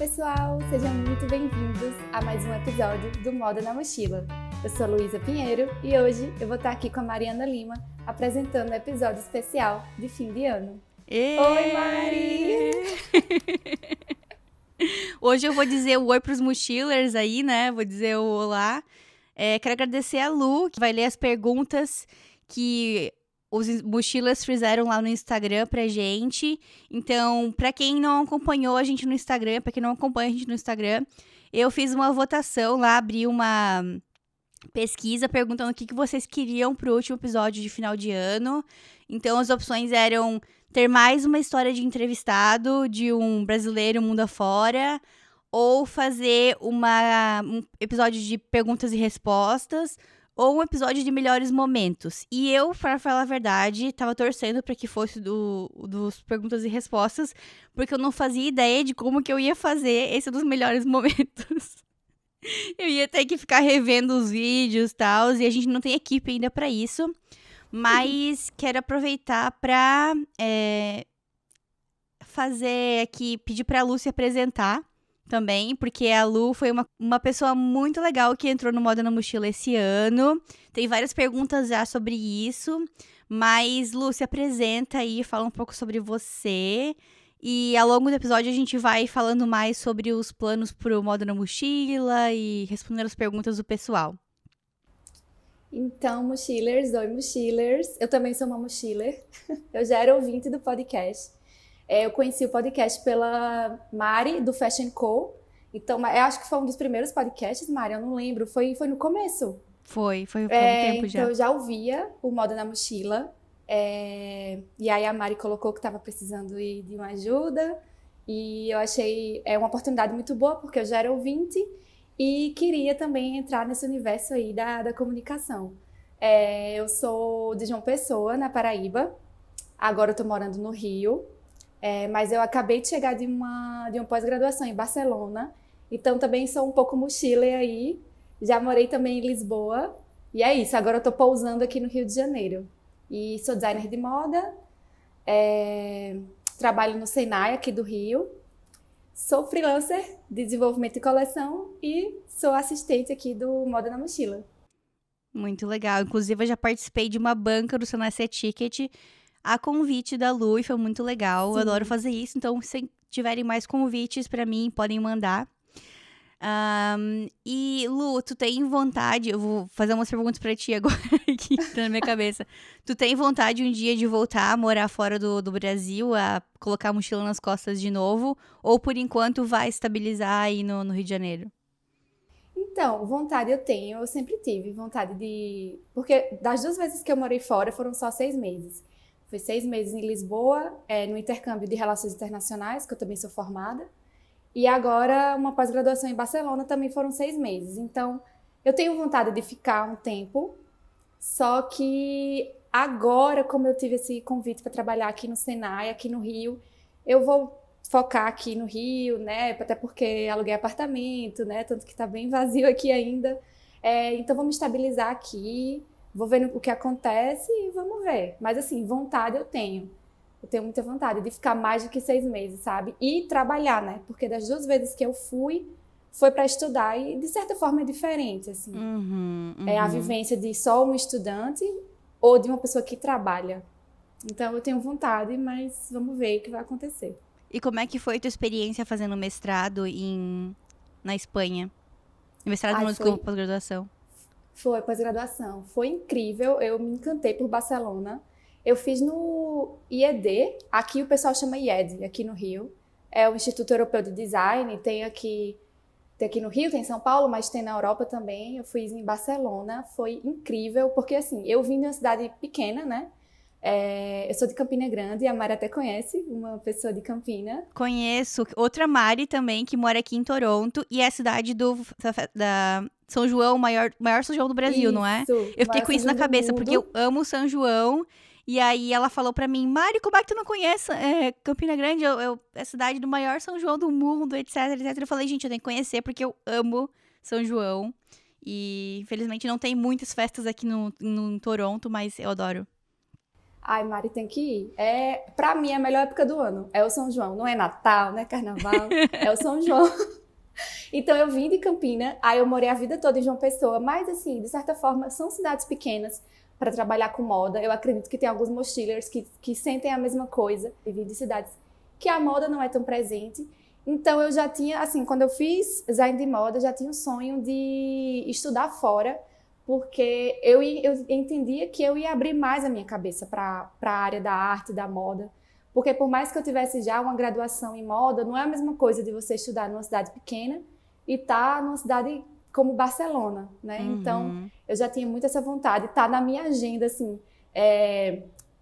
pessoal! Sejam muito bem-vindos a mais um episódio do Moda na Mochila. Eu sou Luísa Pinheiro e hoje eu vou estar aqui com a Mariana Lima apresentando um episódio especial de fim de ano. Oi, Mari! Hoje eu vou dizer o oi pros mochilers aí, né? Vou dizer o olá. Quero agradecer a Lu, que vai ler as perguntas que os mochilers fizeram lá no Instagram pra gente. Então, pra quem não acompanhou a gente no Instagram, pra quem não acompanha a gente no Instagram, eu fiz uma votação lá, abri uma pesquisa perguntando o que vocês queriam pro último episódio de final de ano. Então, as opções eram ter mais uma história de entrevistado de um brasileiro mundo afora, ou fazer um episódio de perguntas e respostas, ou um episódio de melhores momentos. E eu, para falar a verdade, tava torcendo para que fosse dos perguntas e respostas, porque eu não fazia ideia de como que eu ia fazer esse dos melhores momentos. Eu ia ter que ficar revendo os vídeos e tal, e a gente não tem equipe ainda para isso. Mas quero aproveitar para fazer aqui, pedir para a Lu se apresentar também, porque a Lu foi uma pessoa muito legal que entrou no Moda na Mochila esse ano. Tem várias perguntas já sobre isso, mas Lu, se apresenta aí, fala um pouco sobre você. E ao longo do episódio a gente vai falando mais sobre os planos pro Moda na Mochila e respondendo as perguntas do pessoal. Então, mochilers, oi mochilers. Eu também sou uma mochiler. Eu já era ouvinte do podcast. Eu conheci o podcast pela Mari, do Fashion Co. Então, eu acho que foi um dos primeiros podcasts, Mari, eu não lembro. Foi no começo. Foi um tempo já. Então, eu já ouvia o Moda na Mochila. E aí a Mari colocou que estava precisando de uma ajuda. E eu achei uma oportunidade muito boa, porque eu já era ouvinte e queria também entrar nesse universo aí da comunicação. Eu sou de João Pessoa, na Paraíba. Agora eu tô morando no Rio. Mas eu acabei de chegar de uma pós-graduação em Barcelona. Então também sou um pouco mochiler aí. Já morei também em Lisboa. E é isso, agora eu tô pousando aqui no Rio de Janeiro. E sou designer de moda. Trabalho no Senai aqui do Rio. Sou freelancer de desenvolvimento e coleção e sou assistente aqui do Moda na Mochila. Muito legal. Inclusive, eu já participei de uma banca do Senai Ticket a convite da Lu e foi muito legal. Sim. Eu adoro fazer isso. Então, se tiverem mais convites pra mim, podem mandar. E, Lu, tu tem vontade... Eu vou fazer umas perguntas pra ti agora, que tá na minha cabeça. Tu tem vontade um dia de voltar a morar fora do Brasil, a colocar a mochila nas costas de novo? Ou, por enquanto, vai estabilizar aí no Rio de Janeiro? Então, vontade eu tenho. Eu sempre tive vontade de... Porque das 2 vezes que eu morei fora, foram só 6 meses. Foi 6 meses em Lisboa, no intercâmbio de Relações Internacionais, que eu também sou formada. E agora, uma pós-graduação em Barcelona, também foram 6 meses. Então, eu tenho vontade de ficar um tempo, só que agora, como eu tive esse convite para trabalhar aqui no Senai, aqui no Rio, eu vou focar aqui no Rio, né? Até porque aluguei apartamento, né? Tanto que tá bem vazio aqui ainda. Então, vou me estabilizar aqui, vou ver o que acontece e vamos ver. Mas, assim, vontade eu tenho. Eu tenho muita vontade de ficar mais do que 6 meses, sabe? E trabalhar, né? Porque das 2 vezes que eu fui, foi para estudar e, de certa forma, é diferente, assim. É a vivência de só um estudante ou de uma pessoa que trabalha. Então, eu tenho vontade, mas vamos ver o que vai acontecer. E como é que foi a tua experiência fazendo mestrado na Espanha? Mestrado não, desculpa, pós-graduação. Foi pós-graduação. Foi incrível. Eu me encantei por Barcelona. Eu fiz no IED, aqui o pessoal chama IED, aqui no Rio. É o Instituto Europeu de Design, tem aqui no Rio, tem em São Paulo, mas tem na Europa também. Eu fiz em Barcelona, foi incrível, porque assim, eu vim de uma cidade pequena, né? Eu sou de Campina Grande, a Mari até conhece uma pessoa de Campina. Conheço outra Mari também, que mora aqui em Toronto, e é a cidade da São João, maior São João do Brasil, Isso, não é? Eu fiquei com isso na cabeça, porque eu amo São João. E aí ela falou pra mim, Mari, como é que tu não conhece Campina Grande? É a cidade do maior São João do mundo, etc, etc. Eu falei, gente, eu tenho que conhecer porque eu amo São João. E infelizmente não tem muitas festas aqui no Toronto, mas eu adoro. Ai, Mari, tem que ir. Pra mim, é a melhor época do ano. É o São João. Não é Natal, não é Carnaval, é o São João. Então, eu vim de Campina, aí eu morei a vida toda em João Pessoa, mas, assim, de certa forma, são cidades pequenas para trabalhar com moda. Eu acredito que tem alguns mochilers que sentem a mesma coisa. Eu vim de cidades que a moda não é tão presente. Então, eu já tinha, assim, quando eu fiz design de moda, eu já tinha um sonho de estudar fora, porque eu entendia que eu ia abrir mais a minha cabeça para a área da arte, da moda. Porque por mais que eu tivesse já uma graduação em moda, não é a mesma coisa de você estudar numa cidade pequena e estar numa cidade como Barcelona, né? Então, Uhum. eu já tinha muito essa vontade. Tá na minha agenda, assim,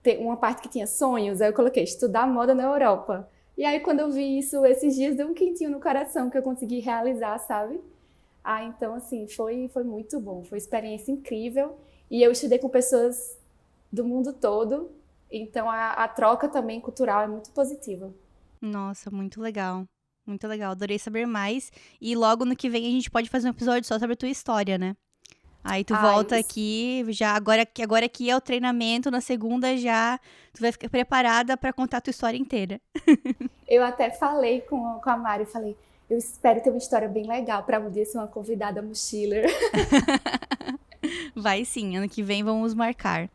ter uma parte que tinha sonhos, aí eu coloquei estudar moda na Europa. E aí, quando eu vi isso, esses dias deu um quentinho no coração que eu consegui realizar, sabe? Então, assim, foi muito bom. Foi uma experiência incrível. E eu estudei com pessoas do mundo todo. Então, a troca também cultural é muito positiva. Nossa, muito legal. Muito legal. Adorei saber mais. E logo no que vem a gente pode fazer um episódio só sobre a tua história, né? Aí tu Ai, volta aqui, já agora que é o treinamento, na segunda já tu vai ficar preparada pra contar a tua história inteira. eu até falei com a Mari, falei, eu espero ter uma história bem legal para um dia ser uma convidada mochiler. Vai sim, ano que vem vamos marcar.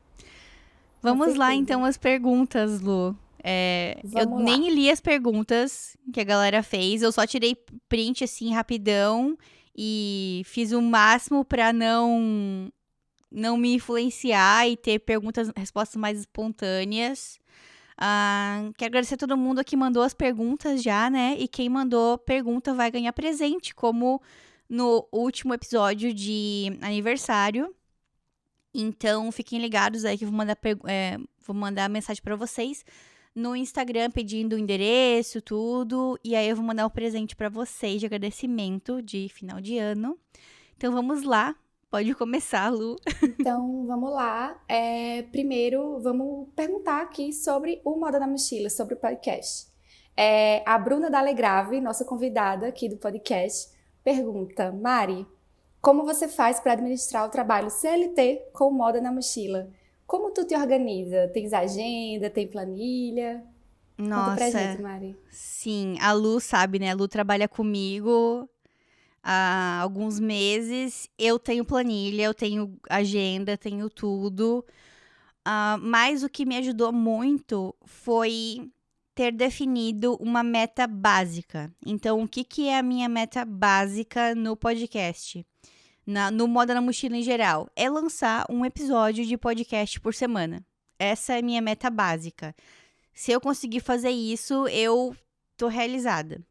Com Vamos lá certeza. então as perguntas, Lu. Eu Vamos lá. nem li as perguntas que a galera fez, eu só tirei print assim rapidão e fiz o máximo pra não me influenciar e ter respostas mais espontâneas. Quero agradecer a todo mundo que mandou as perguntas já, né? E quem mandou pergunta vai ganhar presente, como no último episódio de aniversário. Então, fiquem ligados aí que eu vou mandar mensagem pra vocês no Instagram pedindo o endereço, tudo. E aí eu vou mandar um presente pra vocês de agradecimento de final de ano. Então, vamos lá. Pode começar, Lu. Então, vamos lá. Primeiro, vamos perguntar aqui sobre o Moda na Mochila, sobre o podcast. A Bruna Dalegrave, nossa convidada aqui do podcast, pergunta: Mari, como você faz para administrar o trabalho CLT com Moda na Mochila? Como tu te organiza? Tens agenda? Tem planilha? Conta pra gente, Nossa, Mari. sim, a Lu sabe, né? A Lu trabalha comigo há alguns meses. Eu tenho planilha, eu tenho agenda, tenho tudo. Mas o que me ajudou muito foi ter definido uma meta básica. Então, o que, que é a minha meta básica no podcast? No Moda na Mochila em geral? É lançar um episódio de podcast por semana. Essa é a minha meta básica. Se eu conseguir fazer isso, eu tô realizada.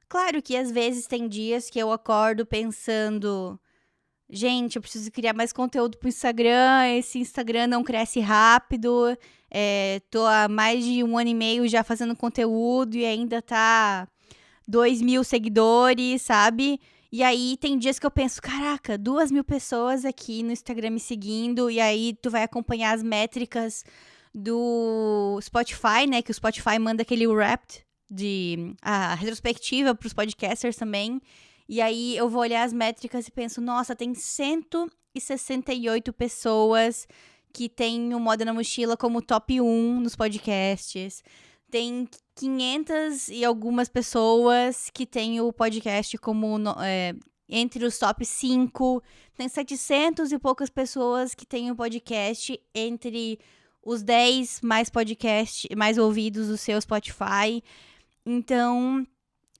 Claro que às vezes tem dias que eu acordo pensando, gente, eu preciso criar mais conteúdo pro Instagram, esse Instagram não cresce rápido, tô há mais de 1 ano e meio já fazendo conteúdo e ainda tá 2.000 seguidores, sabe? E aí tem dias que eu penso, caraca, 2.000 pessoas aqui no Instagram me seguindo, e aí tu vai acompanhar as métricas do Spotify, né? Que o Spotify manda aquele Wrapped de a retrospectiva para os podcasters também. E aí eu vou olhar as métricas e penso, nossa, tem 168 pessoas que tem o Moda na Mochila como top 1 nos podcasts. Tem 500 e algumas pessoas que tem o podcast como entre os top 5. Tem 700 e poucas pessoas que tem o podcast entre os 10 mais ouvidos do seu Spotify. Então,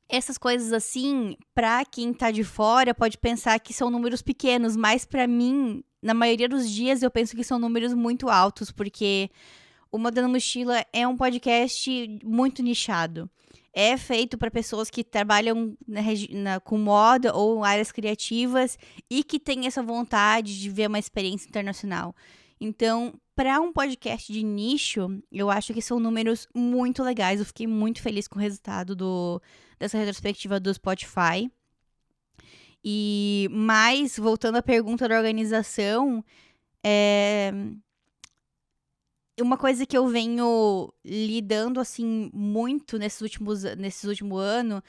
essas coisas assim, pra quem tá de fora, pode pensar que são números pequenos, mas pra mim, na maioria dos dias, eu penso que são números muito altos, porque o Moda na Mochila é um podcast muito nichado. É feito para pessoas que trabalham com moda ou áreas criativas e que têm essa vontade de ver uma experiência internacional. Então, para um podcast de nicho, eu acho que são números muito legais. Eu fiquei muito feliz com o resultado dessa retrospectiva do Spotify. Mas, voltando à pergunta da organização, uma coisa que eu venho lidando, assim, muito nesse último ano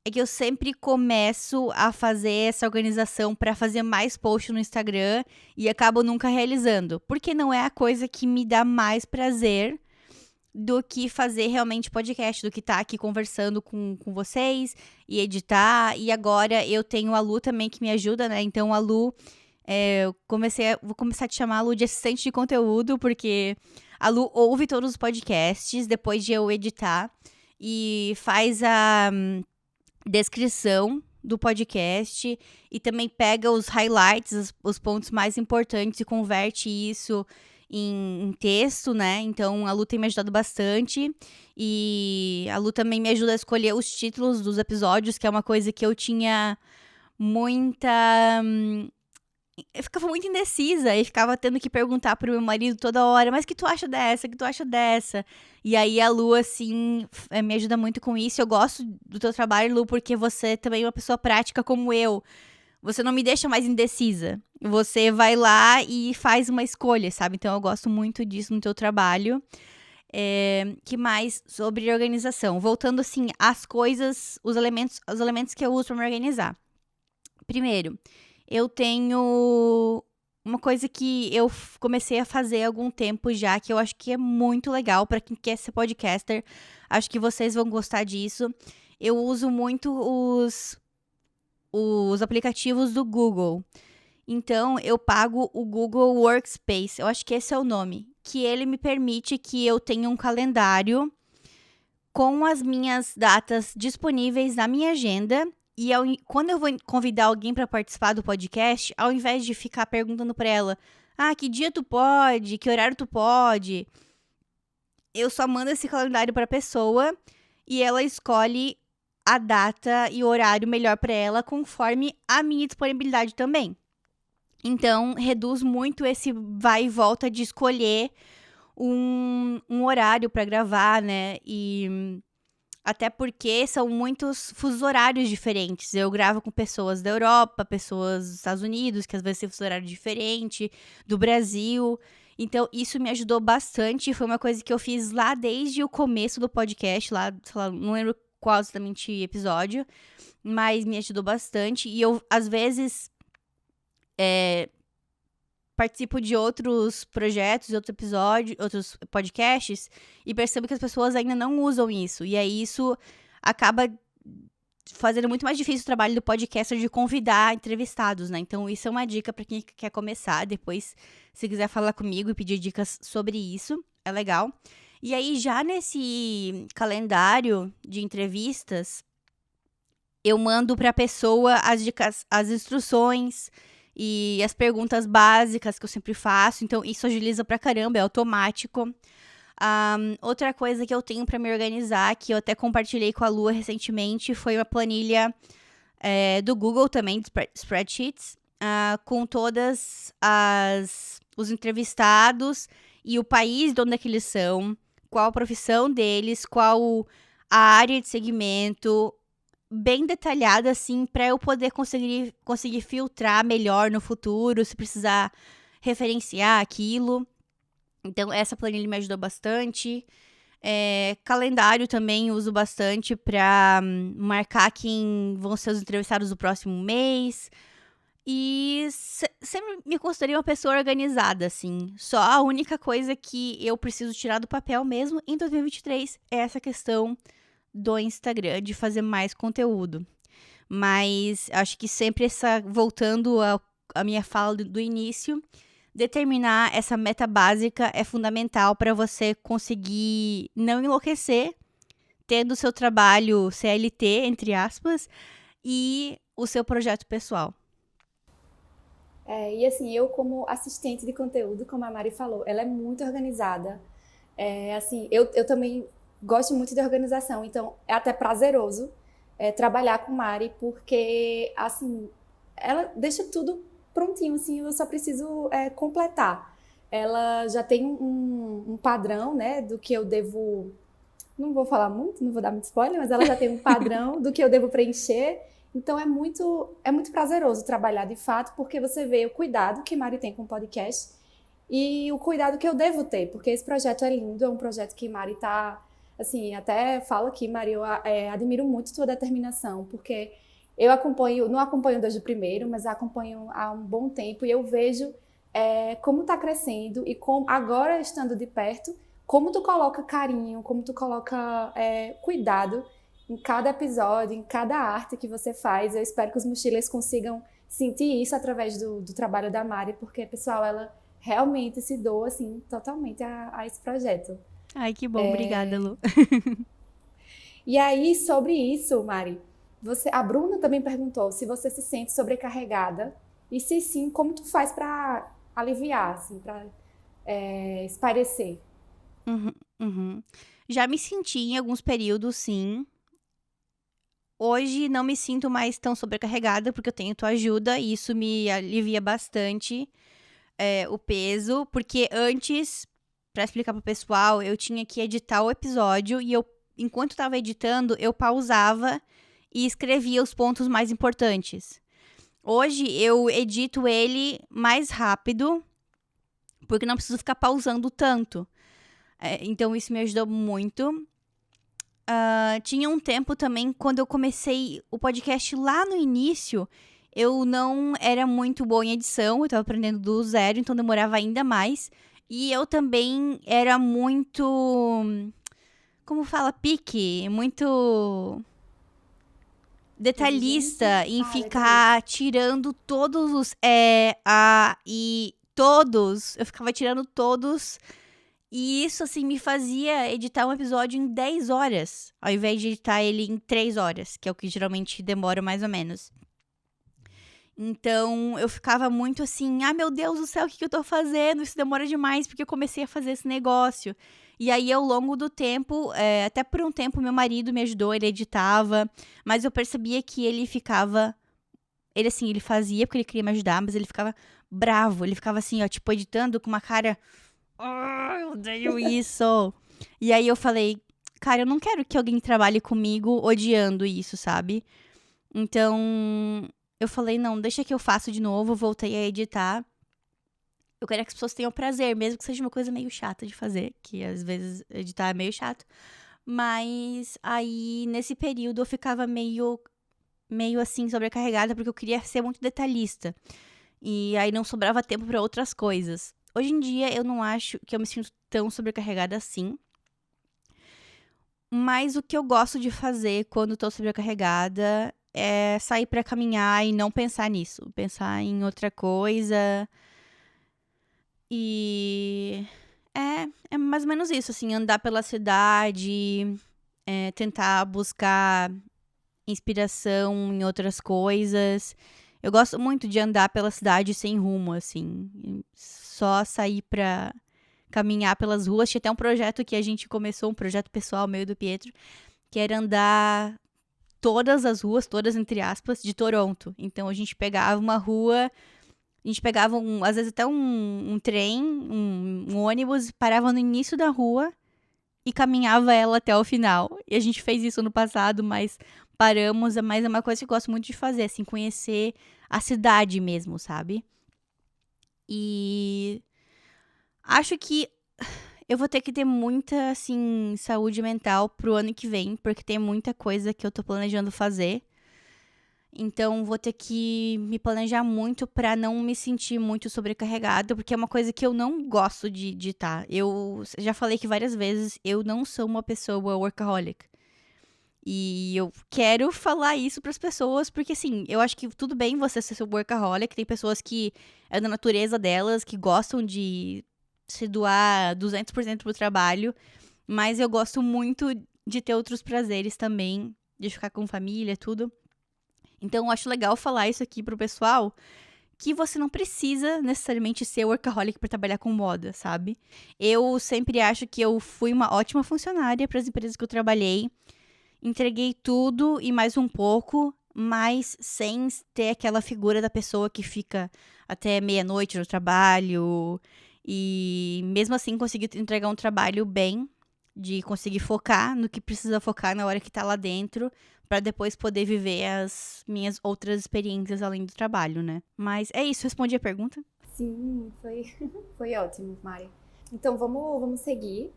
é que eu sempre começo a fazer essa organização para fazer mais posts no Instagram e acabo nunca realizando, porque não é a coisa que me dá mais prazer do que fazer realmente podcast, do que estar aqui conversando com vocês e editar. E agora eu tenho a Lu também que me ajuda, né? Então a Lu, vou começar a te chamar a Lu de assistente de conteúdo, porque a Lu ouve todos os podcasts depois de eu editar e faz a descrição do podcast e também pega os highlights, os pontos mais importantes e converte isso em texto, né? Então, a Lu tem me ajudado bastante. E a Lu também me ajuda a escolher os títulos dos episódios, que é uma coisa que eu tinha muita... Eu ficava muito indecisa e ficava tendo que perguntar pro meu marido toda hora, mas o que tu acha dessa? O que tu acha dessa? E aí a Lu, assim, me ajuda muito com isso. Eu gosto do teu trabalho, Lu, porque você também é uma pessoa prática como eu. Você não me deixa mais indecisa. Você vai lá e faz uma escolha, sabe? Então eu gosto muito disso no teu trabalho. Que mais sobre organização? Voltando, assim, às coisas, os elementos que eu uso para me organizar. Primeiro, eu tenho uma coisa que eu comecei a fazer há algum tempo já, que eu acho que é muito legal para quem quer ser podcaster. Acho que vocês vão gostar disso. Eu uso muito os aplicativos do Google. Então, eu pago o Google Workspace, eu acho que esse é o nome, que ele me permite que eu tenha um calendário com as minhas datas disponíveis na minha agenda. E quando eu vou convidar alguém para participar do podcast, ao invés de ficar perguntando para ela, que dia tu pode, que horário tu pode, eu só mando esse calendário para a pessoa e ela escolhe a data e o horário melhor para ela conforme a minha disponibilidade também. Então, reduz muito esse vai e volta de escolher um horário para gravar, né? E até porque são muitos fusos horários diferentes. Eu gravo com pessoas da Europa, pessoas dos Estados Unidos, que às vezes tem fuso horário diferente, do Brasil. Então, isso me ajudou bastante. Foi uma coisa que eu fiz lá desde o começo do podcast, lá, sei lá, não lembro qual exatamente episódio, mas me ajudou bastante. E eu, às vezes, participo de outros projetos, outros podcasts, e percebo que as pessoas ainda não usam isso. E aí isso acaba fazendo muito mais difícil o trabalho do podcaster de convidar entrevistados, né? Então isso é uma dica para quem quer começar. Depois, se quiser falar comigo e pedir dicas sobre isso, é legal. E aí, já nesse calendário de entrevistas, eu mando para a pessoa as dicas, as instruções e as perguntas básicas que eu sempre faço. Então, isso agiliza pra caramba, é automático. Outra coisa que eu tenho para me organizar, que eu até compartilhei com a Lua recentemente, foi uma planilha do Google também, de spreadsheets, com todas os entrevistados e o país de onde é que eles são, qual a profissão deles, qual a área de segmento, bem detalhada, assim, para eu poder conseguir filtrar melhor no futuro, se precisar referenciar aquilo. Então, essa planilha me ajudou bastante. Calendário também uso bastante para marcar quem vão ser os entrevistados do próximo mês. E sempre me considerei uma pessoa organizada, assim. Só a única coisa que eu preciso tirar do papel mesmo em 2023 é essa questão do Instagram, de fazer mais conteúdo. Mas acho que sempre voltando à minha fala do início, determinar essa meta básica é fundamental para você conseguir não enlouquecer, tendo o seu trabalho CLT, entre aspas, e o seu projeto pessoal. E assim, eu como assistente de conteúdo, como a Mari falou, ela é muito organizada. Assim, eu também gosto muito de organização, então é até prazeroso trabalhar com Mari, porque, assim, ela deixa tudo prontinho, assim, eu só preciso completar. Ela já tem um padrão, né, do que eu devo... Não vou falar muito, não vou dar muito spoiler, mas ela já tem um padrão do que eu devo preencher. Então é muito prazeroso trabalhar de fato, porque você vê o cuidado que Mari tem com o podcast e o cuidado que eu devo ter, porque esse projeto é lindo, é um projeto que Mari está Assim, até falo aqui, Mari, eu admiro muito tua determinação, porque não acompanho desde o primeiro, mas acompanho há um bom tempo e eu vejo como tá crescendo e como, agora estando de perto, como tu coloca carinho, como tu coloca cuidado em cada episódio, em cada arte que você faz. Eu espero que os mochilers consigam sentir isso através do trabalho da Mari, porque, pessoal, ela realmente se doa, assim, totalmente a esse projeto. Ai, que bom. Obrigada, Lu. E aí, sobre isso, Mari, a Bruna também perguntou se você se sente sobrecarregada e se sim, como tu faz para aliviar, assim, para espairecer. Uhum. Já me senti em alguns períodos, sim. Hoje não me sinto mais tão sobrecarregada, porque eu tenho tua ajuda e isso me alivia bastante o peso. Porque antes, pra explicar pro pessoal, eu tinha que editar o episódio e enquanto tava editando, eu pausava e escrevia os pontos mais importantes. Hoje eu edito ele mais rápido, porque não preciso ficar pausando tanto. Então isso me ajudou muito. Tinha um tempo também, quando eu comecei o podcast lá no início, eu não era muito boa em edição, eu tava aprendendo do zero, então demorava ainda mais. E eu também era muito, como fala, picky, muito detalhista em ficar tirando todos os e todos. Eu ficava tirando todos. E isso, assim, me fazia editar um episódio em 10 horas, ao invés de editar ele em 3 horas, que é o que geralmente demora mais ou menos. Então, eu ficava muito assim, meu Deus do céu, o que eu tô fazendo? Isso demora demais, porque eu comecei a fazer esse negócio. E aí, ao longo do tempo, até por um tempo, meu marido me ajudou, ele editava, mas eu percebia que ele ficava... ele fazia porque ele queria me ajudar, mas ele ficava bravo, ele ficava assim, ó, tipo, editando com uma cara... eu odeio isso. E aí eu falei, cara, eu não quero que alguém trabalhe comigo odiando isso, sabe? Então, eu falei, não, deixa que eu faço de novo, voltei a editar. Eu quero que as pessoas tenham prazer, mesmo que seja uma coisa meio chata de fazer, que às vezes editar é meio chato. Mas aí, nesse período, eu ficava meio assim, sobrecarregada, porque eu queria ser muito detalhista. E aí não sobrava tempo para outras coisas. Hoje em dia, eu não acho que eu me sinto tão sobrecarregada assim. Mas o que eu gosto de fazer quando tô sobrecarregada é sair pra caminhar e não pensar nisso. Pensar em outra coisa. E é mais ou menos isso, assim, andar pela cidade, tentar buscar inspiração em outras coisas. Eu gosto muito de andar pela cidade sem rumo, assim. Só sair pra caminhar pelas ruas. Tinha até um projeto que a gente começou, um projeto pessoal meio do Pietro, que era andar todas as ruas, todas entre aspas, de Toronto. Então a gente pegava uma rua, a gente pegava às vezes até um trem, um ônibus, parava no início da rua e caminhava ela até o final. E a gente fez isso no passado, mas paramos, mas é uma coisa que eu gosto muito de fazer, assim, conhecer a cidade mesmo, sabe? E acho que eu vou ter que ter muita, assim, saúde mental pro ano que vem, porque tem muita coisa que eu tô planejando fazer. Então, vou ter que me planejar muito pra não me sentir muito sobrecarregada, porque é uma coisa que eu não gosto de estar. Eu já falei que várias vezes, eu não sou uma pessoa workaholic. E eu quero falar isso pras pessoas, porque assim, eu acho que tudo bem você ser workaholic, tem pessoas que é da natureza delas, que gostam de se doar 200% pro trabalho, mas eu gosto muito de ter outros prazeres também, de ficar com família, tudo. Então eu acho legal falar isso aqui pro pessoal, que você não precisa necessariamente ser workaholic para trabalhar com moda, sabe? Eu sempre acho que eu fui uma ótima funcionária para as empresas que eu trabalhei. Entreguei tudo e mais um pouco, mas sem ter aquela figura da pessoa que fica até meia-noite no trabalho. E mesmo assim consegui entregar um trabalho bem, de conseguir focar no que precisa focar na hora que tá lá dentro, pra depois poder viver as minhas outras experiências além do trabalho, né? Mas é isso, respondi a pergunta. Sim, foi ótimo, Mari. Então, vamos seguir.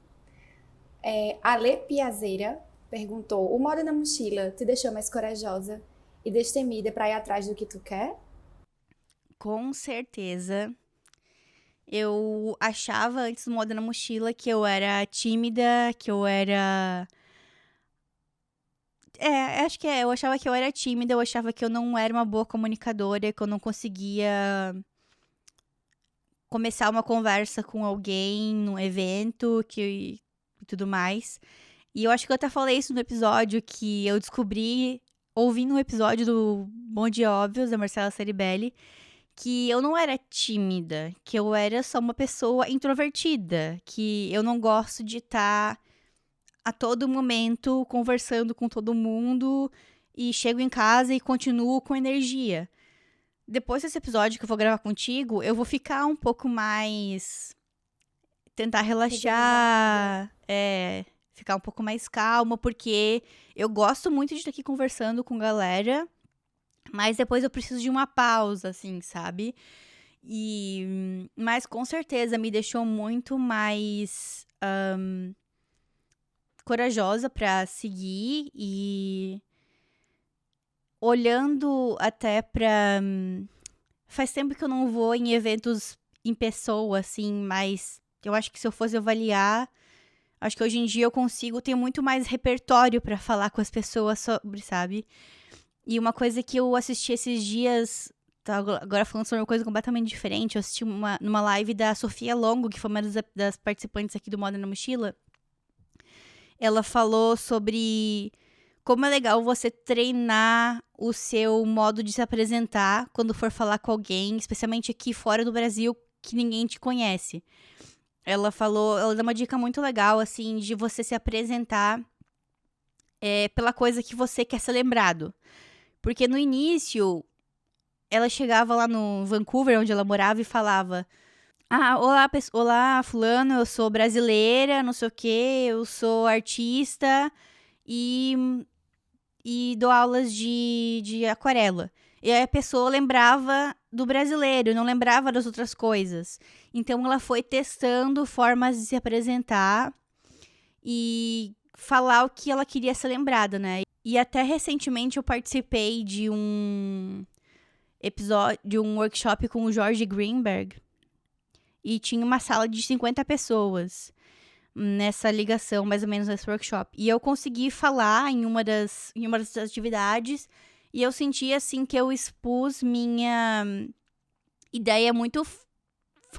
Ale Piazeira perguntou: o moda na mochila te deixou mais corajosa e destemida para ir atrás do que tu quer? Com certeza. Eu achava antes do Moda na Mochila que eu era tímida, que eu era. Acho que eu achava que eu era tímida, eu achava que eu não era uma boa comunicadora, que eu não conseguia começar uma conversa com alguém num evento e tudo mais. E eu acho que eu até falei isso no episódio que eu descobri, ouvindo um episódio do Bom Dia Óbvios, da Marcela Ceribelli, que eu não era tímida, que eu era só uma pessoa introvertida, que eu não gosto de estar a todo momento conversando com todo mundo e chego em casa e continuo com energia. Depois desse episódio que eu vou gravar contigo, eu vou ficar um pouco mais. Tentar Reservada. relaxar, ficar um pouco mais calma, porque eu gosto muito de estar aqui conversando com galera, mas depois eu preciso de uma pausa, assim, sabe? Mas com certeza me deixou muito mais corajosa pra seguir e olhando até pra. Faz tempo que eu não vou em eventos em pessoa, assim, mas eu acho que se eu fosse avaliar, acho que hoje em dia eu consigo ter muito mais repertório pra falar com as pessoas sobre, sabe? E uma coisa que eu assisti esses dias, tá, agora falando sobre uma coisa completamente diferente, eu assisti numa live da Sofia Longo, que foi uma das participantes aqui do Moda na Mochila. Ela falou sobre como é legal você treinar o seu modo de se apresentar quando for falar com alguém, especialmente aqui fora do Brasil, que ninguém te conhece. Ela dá uma dica muito legal, assim, de você se apresentar pela coisa que você quer ser lembrado. Porque no início, ela chegava lá no Vancouver, onde ela morava, e falava: Ah, olá, olá, fulano, eu sou brasileira, não sei o quê, eu sou artista e, e dou aulas de aquarela. E aí a pessoa lembrava do brasileiro, não lembrava das outras coisas. Então ela foi testando formas de se apresentar e falar o que ela queria ser lembrada, né? E até recentemente eu participei de um episódio, de um workshop com o Jorge Greenberg. E tinha uma sala de 50 pessoas nessa ligação, mais ou menos nesse workshop. E eu consegui falar em uma das atividades e eu senti, assim, que eu expus minha ideia muito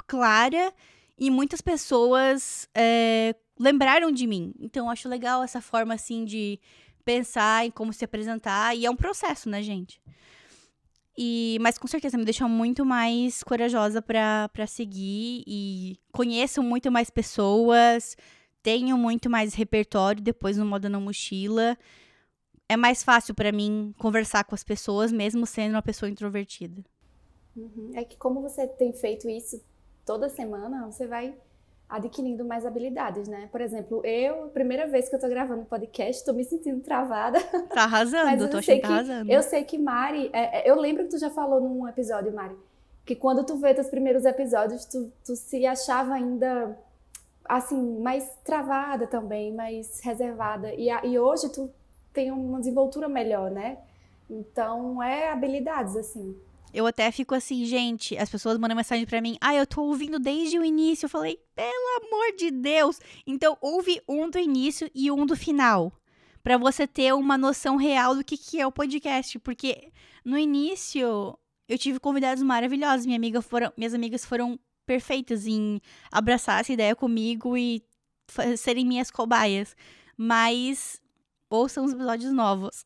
clara e muitas pessoas lembraram de mim. Então, eu acho legal essa forma, assim, de pensar em como se apresentar. E é um processo, né, gente? Mas com certeza me deixou muito mais corajosa pra seguir e conheço muito mais pessoas, tenho muito mais repertório depois no Moda na Mochila. É mais fácil pra mim conversar com as pessoas, mesmo sendo uma pessoa introvertida. Uhum. É que como você tem feito isso toda semana, você vai adquirindo mais habilidades, né? Por exemplo, primeira vez que eu tô gravando podcast, tô me sentindo travada. Tá Mas arrasando, tô achando que tá eu arrasando. sei que Mari, eu lembro que tu já falou num episódio, Mari, que quando tu vê teus primeiros episódios, tu se achava ainda, assim, mais travada também, mais reservada. E hoje tu tem uma desenvoltura melhor, né? Então, habilidades, assim. Eu até fico assim, gente, as pessoas mandam mensagem pra mim: eu tô ouvindo desde o início. Eu falei: pelo amor de Deus. Então, ouve um do início e um do final. Pra você ter uma noção real do que é o podcast. Porque no início, eu tive convidados maravilhosos. Minhas amigas foram perfeitas em abraçar essa ideia comigo e serem minhas cobaias. Mas ouçam os episódios novos.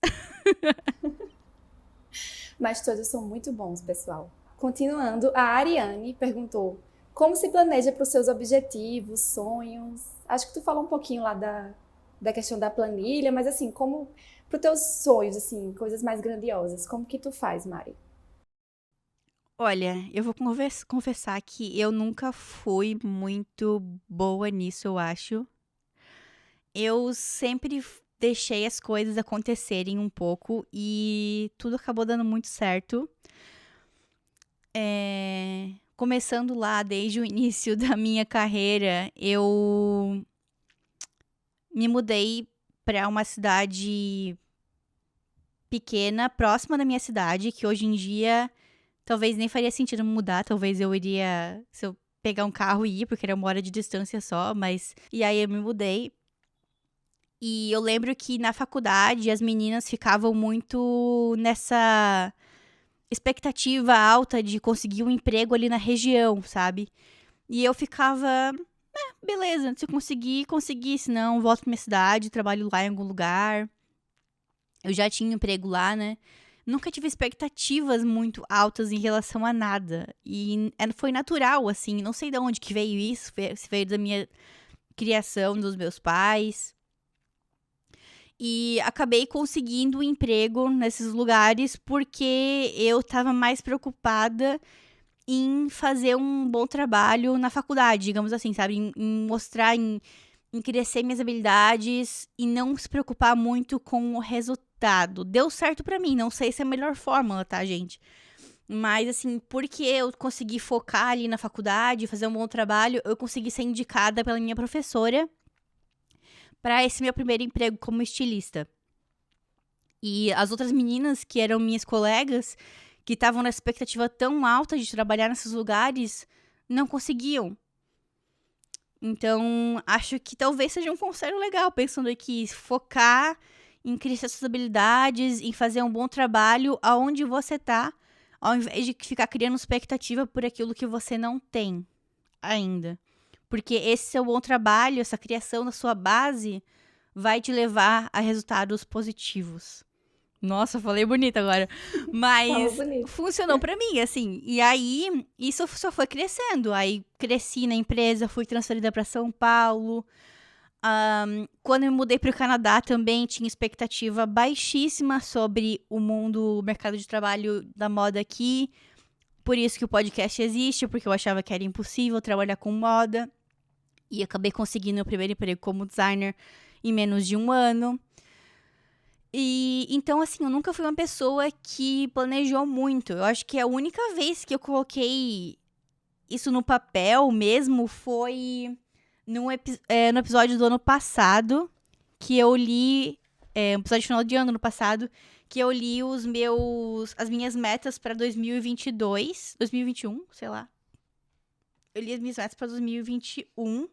Mas todos são muito bons, pessoal. Continuando, a Ariane perguntou: como se planeja para os seus objetivos, sonhos? Acho que tu falou um pouquinho lá da questão da planilha, mas assim, como para os teus sonhos, assim, coisas mais grandiosas, como que tu faz, Mari? Olha, eu vou confessar que eu nunca fui muito boa nisso, eu acho. Eu sempre deixei as coisas acontecerem um pouco e tudo acabou dando muito certo. Começando lá desde o início da minha carreira, eu me mudei para uma cidade pequena, próxima da minha cidade, que hoje em dia talvez nem faria sentido mudar, talvez eu iria, se eu pegar um carro e ir, porque era 1 hora de distância só, mas... E aí eu me mudei. E eu lembro que na faculdade as meninas ficavam muito nessa expectativa alta de conseguir um emprego ali na região, sabe? E eu ficava, beleza, se eu conseguir, consegui, se não, volto pra minha cidade, trabalho lá em algum lugar. Eu já tinha emprego lá, né? Nunca tive expectativas muito altas em relação a nada. E foi natural, assim, não sei de onde que veio isso, se veio da minha criação, dos meus pais. E acabei conseguindo um emprego nesses lugares porque eu estava mais preocupada em fazer um bom trabalho na faculdade, digamos assim, sabe? Em mostrar, em crescer minhas habilidades e não se preocupar muito com o resultado. Deu certo pra mim, não sei se é a melhor fórmula, tá, gente? Mas, assim, porque eu consegui focar ali na faculdade, fazer um bom trabalho, eu consegui ser indicada pela minha professora para esse meu primeiro emprego como estilista. E as outras meninas que eram minhas colegas, que estavam na expectativa tão alta de trabalhar nesses lugares, não conseguiam. Então, acho que talvez seja um conselho legal, pensando aqui, focar em crescer suas habilidades, em fazer um bom trabalho aonde você tá, ao invés de ficar criando expectativa por aquilo que você não tem ainda. Porque esse seu bom trabalho, essa criação da sua base, vai te levar a resultados positivos. Nossa, falei bonito agora. Falou Mas bonito. funcionou pra mim, assim. E aí, isso só foi crescendo. Aí, cresci na empresa, fui transferida pra São Paulo. Quando eu me mudei pro Canadá, também tinha expectativa baixíssima sobre o mundo, o mercado de trabalho da moda aqui. Por isso que o podcast existe, porque eu achava que era impossível trabalhar com moda. E acabei conseguindo meu primeiro emprego como designer em menos de 1 ano. E então, assim, eu nunca fui uma pessoa que planejou muito. Eu acho que a única vez que eu coloquei isso no papel mesmo foi no episódio do ano passado, que eu li. Um episódio de final de ano passado, que eu li as minhas metas pra 2022, 2021, sei lá. Eu li as minhas metas pra 2021,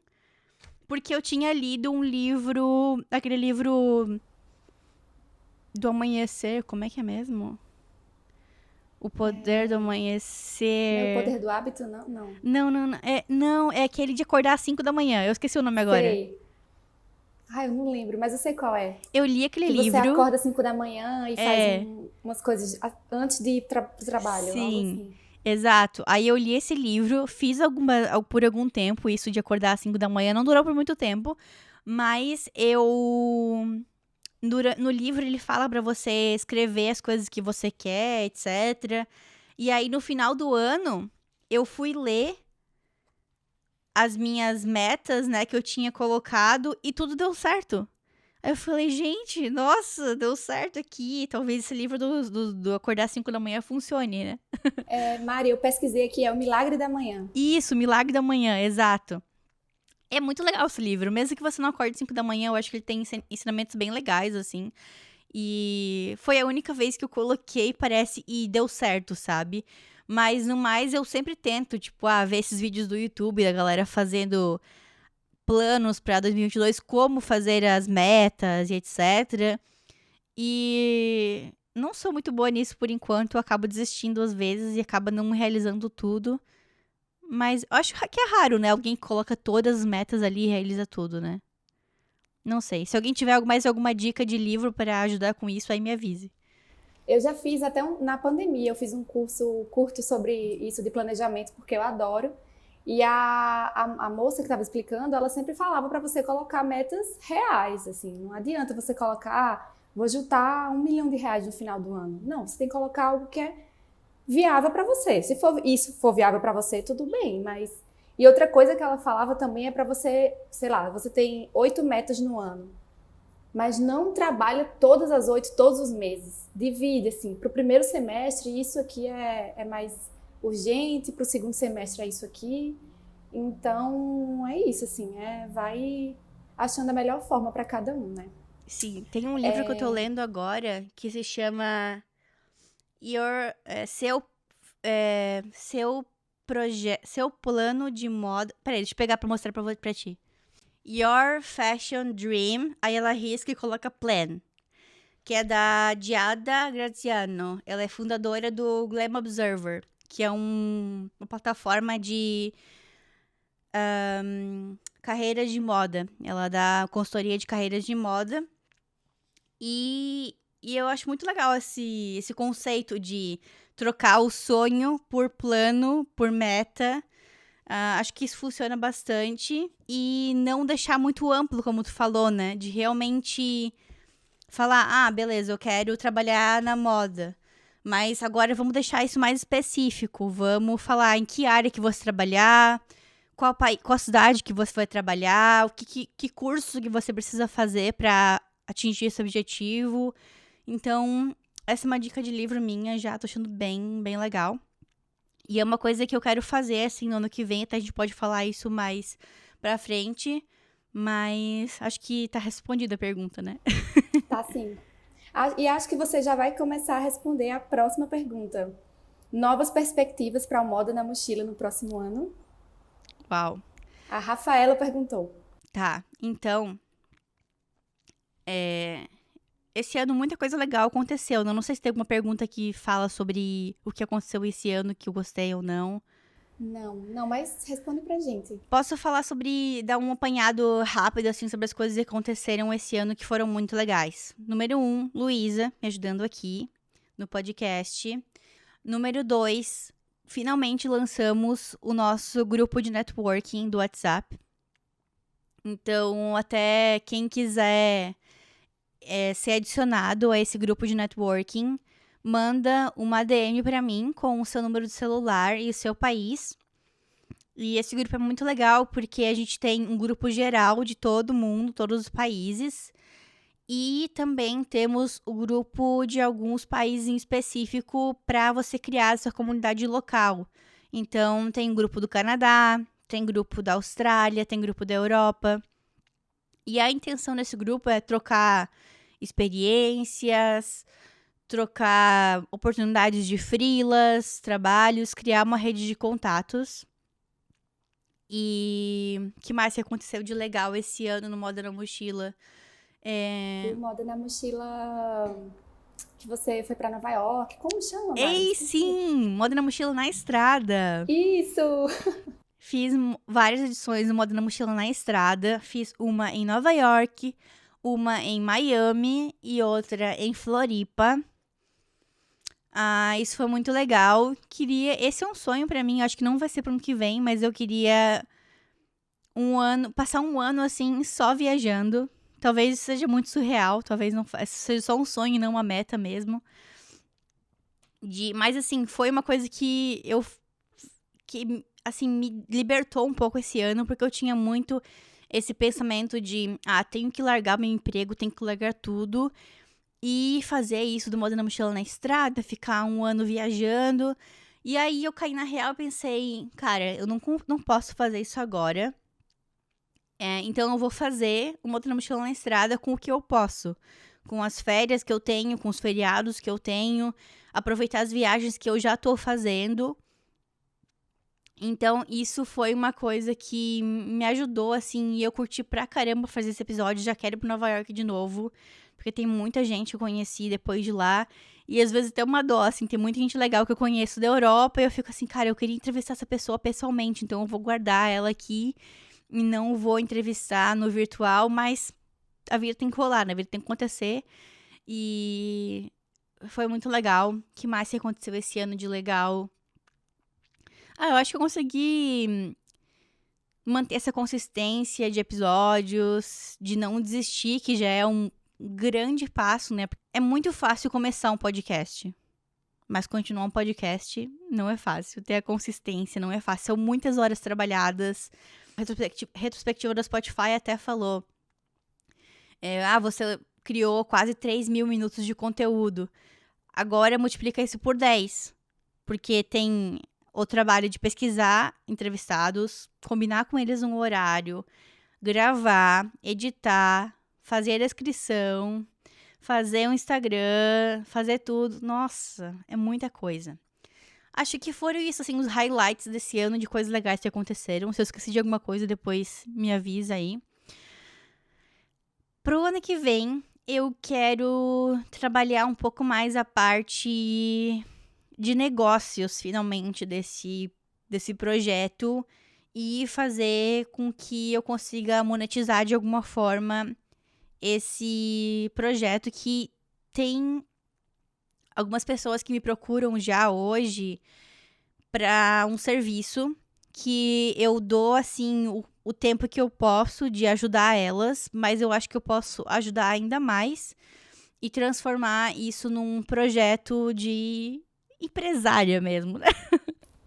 porque eu tinha lido um livro, aquele livro do amanhecer, como é que é mesmo? O poder do Não é o amanhecer. poder do hábito, não? Não. Não, é aquele de acordar às 5 da manhã. Eu esqueci o nome agora. Sei. Eu não lembro, mas eu sei qual é. Eu li aquele Que você livro. acorda às 5 da manhã e faz É, umas coisas antes de ir pro trabalho, algo sim, assim. exato. Aí eu li esse livro, fiz por algum tempo isso de acordar às 5 da manhã. Não durou por muito tempo, mas no livro ele fala pra você escrever as coisas que você quer, etc. E aí no final do ano eu fui ler as minhas metas, né, que eu tinha colocado e tudo deu certo. Aí eu falei, gente, nossa, deu certo aqui. Talvez esse livro do acordar às 5 da manhã funcione, né? Mari, eu pesquisei aqui, é o Milagre da Manhã. Isso, Milagre da Manhã, exato. É muito legal esse livro. Mesmo que você não acorde às 5 da manhã, eu acho que ele tem ensinamentos bem legais, assim. E foi a única vez que eu coloquei, parece, e deu certo, sabe? Mas no mais, eu sempre tento, tipo, ver esses vídeos do YouTube da galera fazendo planos pra 2022, como fazer as metas e etc. E não sou muito boa nisso por enquanto, eu acabo desistindo às vezes e acaba não realizando tudo. Mas eu acho que é raro, né? Alguém que coloca todas as metas ali e realiza tudo, né? Não sei. Se alguém tiver mais alguma dica de livro pra ajudar com isso, aí me avise. Eu já fiz até na pandemia, eu fiz um curso curto sobre isso de planejamento, porque eu adoro. E a moça que estava explicando, ela sempre falava para você colocar metas reais, assim. Não adianta você colocar, vou juntar R$ 1 milhão no final do ano. Não, você tem que colocar algo que é viável para você. Se isso for viável para você, tudo bem, mas... E outra coisa que ela falava também é para você, sei lá, você tem 8 metas no ano, mas não trabalha todas as 8, todos os meses. Divide, assim, para o primeiro semestre isso aqui é mais urgente, para o segundo semestre é isso aqui. Então, é isso, assim, vai achando a melhor forma para cada um, né? Sim, tem um livro que eu tô lendo agora que se chama Seu plano de moda. Peraí, deixa eu pegar pra mostrar pra ti. Your Fashion Dream. Aí ela risca e coloca plan. Que é da Giada Graziano. Ela é fundadora do Glam Observer, que é uma plataforma de carreiras de moda. Ela dá consultoria de carreiras de moda. E eu acho muito legal esse conceito de trocar o sonho por plano, por meta. Acho que isso funciona bastante. E não deixar muito amplo, como tu falou, né? De realmente falar, beleza, eu quero trabalhar na moda. Mas agora vamos deixar isso mais específico. Vamos falar em que área que você trabalhar, qual cidade que você vai trabalhar, que curso que você precisa fazer para atingir esse objetivo. Então, essa é uma dica de livro minha, já tô achando bem, bem legal. E é uma coisa que eu quero fazer, assim, no ano que vem, até a gente pode falar isso mais pra frente. Mas acho que tá respondida a pergunta, né? Tá sim. E acho que você já vai começar a responder a próxima pergunta. Novas perspectivas para a moda na mochila no próximo ano? Uau. A Rafaela perguntou. Tá, então... Esse ano muita coisa legal aconteceu. Eu não sei se tem alguma pergunta que fala sobre o que aconteceu esse ano, que eu gostei ou não. Não, mas responde pra gente. Posso falar dar um apanhado rápido, assim, sobre as coisas que aconteceram esse ano que foram muito legais. Número 1, Luísa, me ajudando aqui no podcast. Número 2, finalmente lançamos o nosso grupo de networking do WhatsApp. Então, até quem quiser ser adicionado a esse grupo de networking, manda uma DM pra mim com o seu número de celular e o seu país. E esse grupo é muito legal porque a gente tem um grupo geral de todo mundo, todos os países. E também temos o grupo de alguns países em específico para você criar a sua comunidade local. Então, tem grupo do Canadá, tem grupo da Austrália, tem grupo da Europa. E a intenção desse grupo é trocar experiências, trocar oportunidades de freelas, trabalhos, criar uma rede de contatos. E o que mais que aconteceu de legal esse ano no Moda na Mochila? O Moda na Mochila que você foi pra Nova York, como chama, Mari? Ei, sim! Moda na Mochila na Estrada. Isso! Fiz várias edições do Moda na Mochila na Estrada. Fiz uma em Nova York, uma em Miami e outra em Floripa. Isso foi muito legal. Esse é um sonho pra mim, acho que não vai ser pro ano que vem, mas eu queria passar um ano assim só viajando. Talvez seja muito surreal, talvez não seja só um sonho e não uma meta mesmo. Mas assim, foi uma coisa que assim, me libertou um pouco esse ano, porque eu tinha muito esse pensamento de, tenho que largar meu emprego, tenho que largar tudo e fazer isso do Moda na Mochila na Estrada, ficar um ano viajando. E aí eu caí na real e pensei, cara, eu não posso fazer isso agora. Então eu vou fazer o Moda na Mochila na Estrada com o que eu posso. Com as férias que eu tenho, com os feriados que eu tenho, aproveitar as viagens que eu já tô fazendo. Então, isso foi uma coisa que me ajudou, assim, e eu curti pra caramba fazer esse episódio. Já quero ir pra Nova York de novo, porque tem muita gente que eu conheci depois de lá. E às vezes tem uma dó, assim, tem muita gente legal que eu conheço da Europa, e eu fico assim, cara, eu queria entrevistar essa pessoa pessoalmente, então eu vou guardar ela aqui e não vou entrevistar no virtual, mas a vida tem que rolar, né? A vida tem que acontecer. E foi muito legal. O que mais que aconteceu esse ano de legal? Eu acho que eu consegui manter essa consistência de episódios, de não desistir, que já é um grande passo, né? É muito fácil começar um podcast, mas continuar um podcast não é fácil. Ter a consistência não é fácil. São muitas horas trabalhadas. A retrospectiva da Spotify até falou, você criou quase 3.000 minutos de conteúdo. Agora multiplica isso por 10, porque tem o trabalho de pesquisar entrevistados, combinar com eles um horário, gravar, editar, fazer a descrição, fazer um Instagram, fazer tudo. Nossa, é muita coisa. Acho que foram isso, assim, os highlights desse ano de coisas legais que aconteceram. Se eu esqueci de alguma coisa, depois me avisa aí. Pro ano que vem, eu quero trabalhar um pouco mais a parte de negócios, finalmente, desse projeto e fazer com que eu consiga monetizar de alguma forma esse projeto que tem algumas pessoas que me procuram já hoje para um serviço que eu dou, assim, o tempo que eu posso de ajudar elas, mas eu acho que eu posso ajudar ainda mais e transformar isso num projeto de empresária mesmo, né?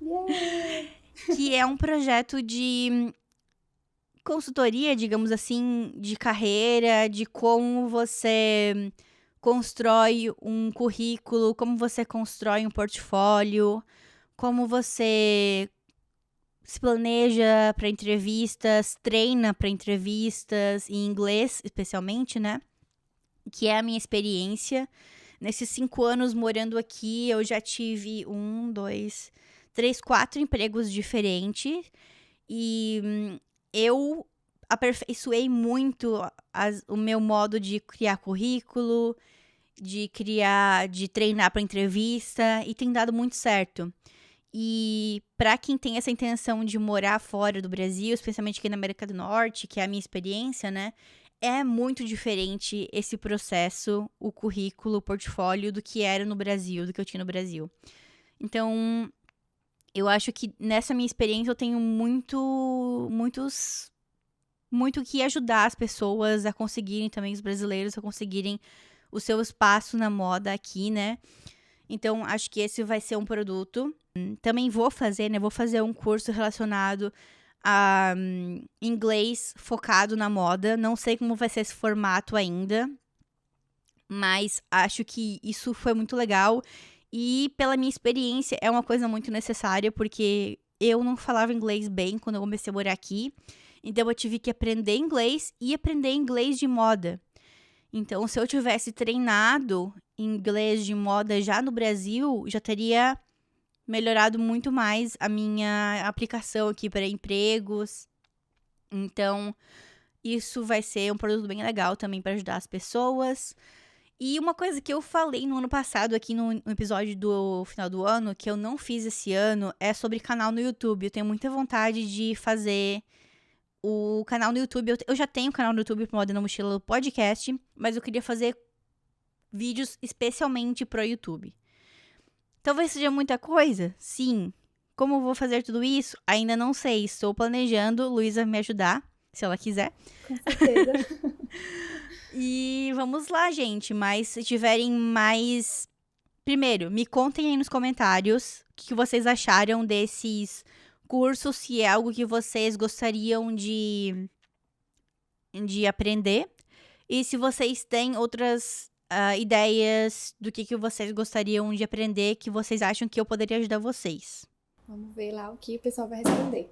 Yeah. Que é um projeto de consultoria, digamos assim, de carreira, de como você constrói um currículo, como você constrói um portfólio, como você se planeja para entrevistas, treina para entrevistas em inglês, especialmente, né? Que é a minha experiência. Nesses 5 anos morando aqui, eu já tive 1, 2, 3, 4 empregos diferentes. E eu aperfeiçoei muito o meu modo de criar currículo, de treinar para entrevista, e tem dado muito certo. E para quem tem essa intenção de morar fora do Brasil, especialmente aqui na América do Norte, que é a minha experiência, né? É muito diferente esse processo, o currículo, o portfólio, do que era no Brasil, do que eu tinha no Brasil. Então, eu acho que nessa minha experiência eu tenho muito que ajudar as pessoas a conseguirem, também os brasileiros, a conseguirem o seu espaço na moda aqui, né? Então, acho que esse vai ser um produto. Também vou fazer, né? Vou fazer um curso relacionado a inglês focado na moda. Não sei como vai ser esse formato ainda, mas acho que isso foi muito legal. E pela minha experiência, é uma coisa muito necessária, porque eu não falava inglês bem quando eu comecei a morar aqui. Então, eu tive que aprender inglês e aprender inglês de moda. Então, se eu tivesse treinado inglês de moda já no Brasil, já teria melhorado muito mais a minha aplicação aqui para empregos. Então, isso vai ser um produto bem legal também para ajudar as pessoas. E uma coisa que eu falei no ano passado, aqui no episódio do final do ano, que eu não fiz esse ano, é sobre canal no YouTube. Eu tenho muita vontade de fazer o canal no YouTube. Eu já tenho canal no YouTube pro Moda na Mochila podcast, mas eu queria fazer vídeos especialmente pro YouTube. Talvez seja muita coisa? Sim. Como eu vou fazer tudo isso? Ainda não sei. Estou planejando. Luísa vai me ajudar, se ela quiser. Com certeza. E vamos lá, gente. Mas se tiverem mais... Primeiro, me contem aí nos comentários o que vocês acharam desses cursos, se é algo que vocês gostariam de aprender. E se vocês têm outras ideias do que vocês gostariam de aprender, que vocês acham que eu poderia ajudar vocês. Vamos ver lá o que o pessoal vai responder.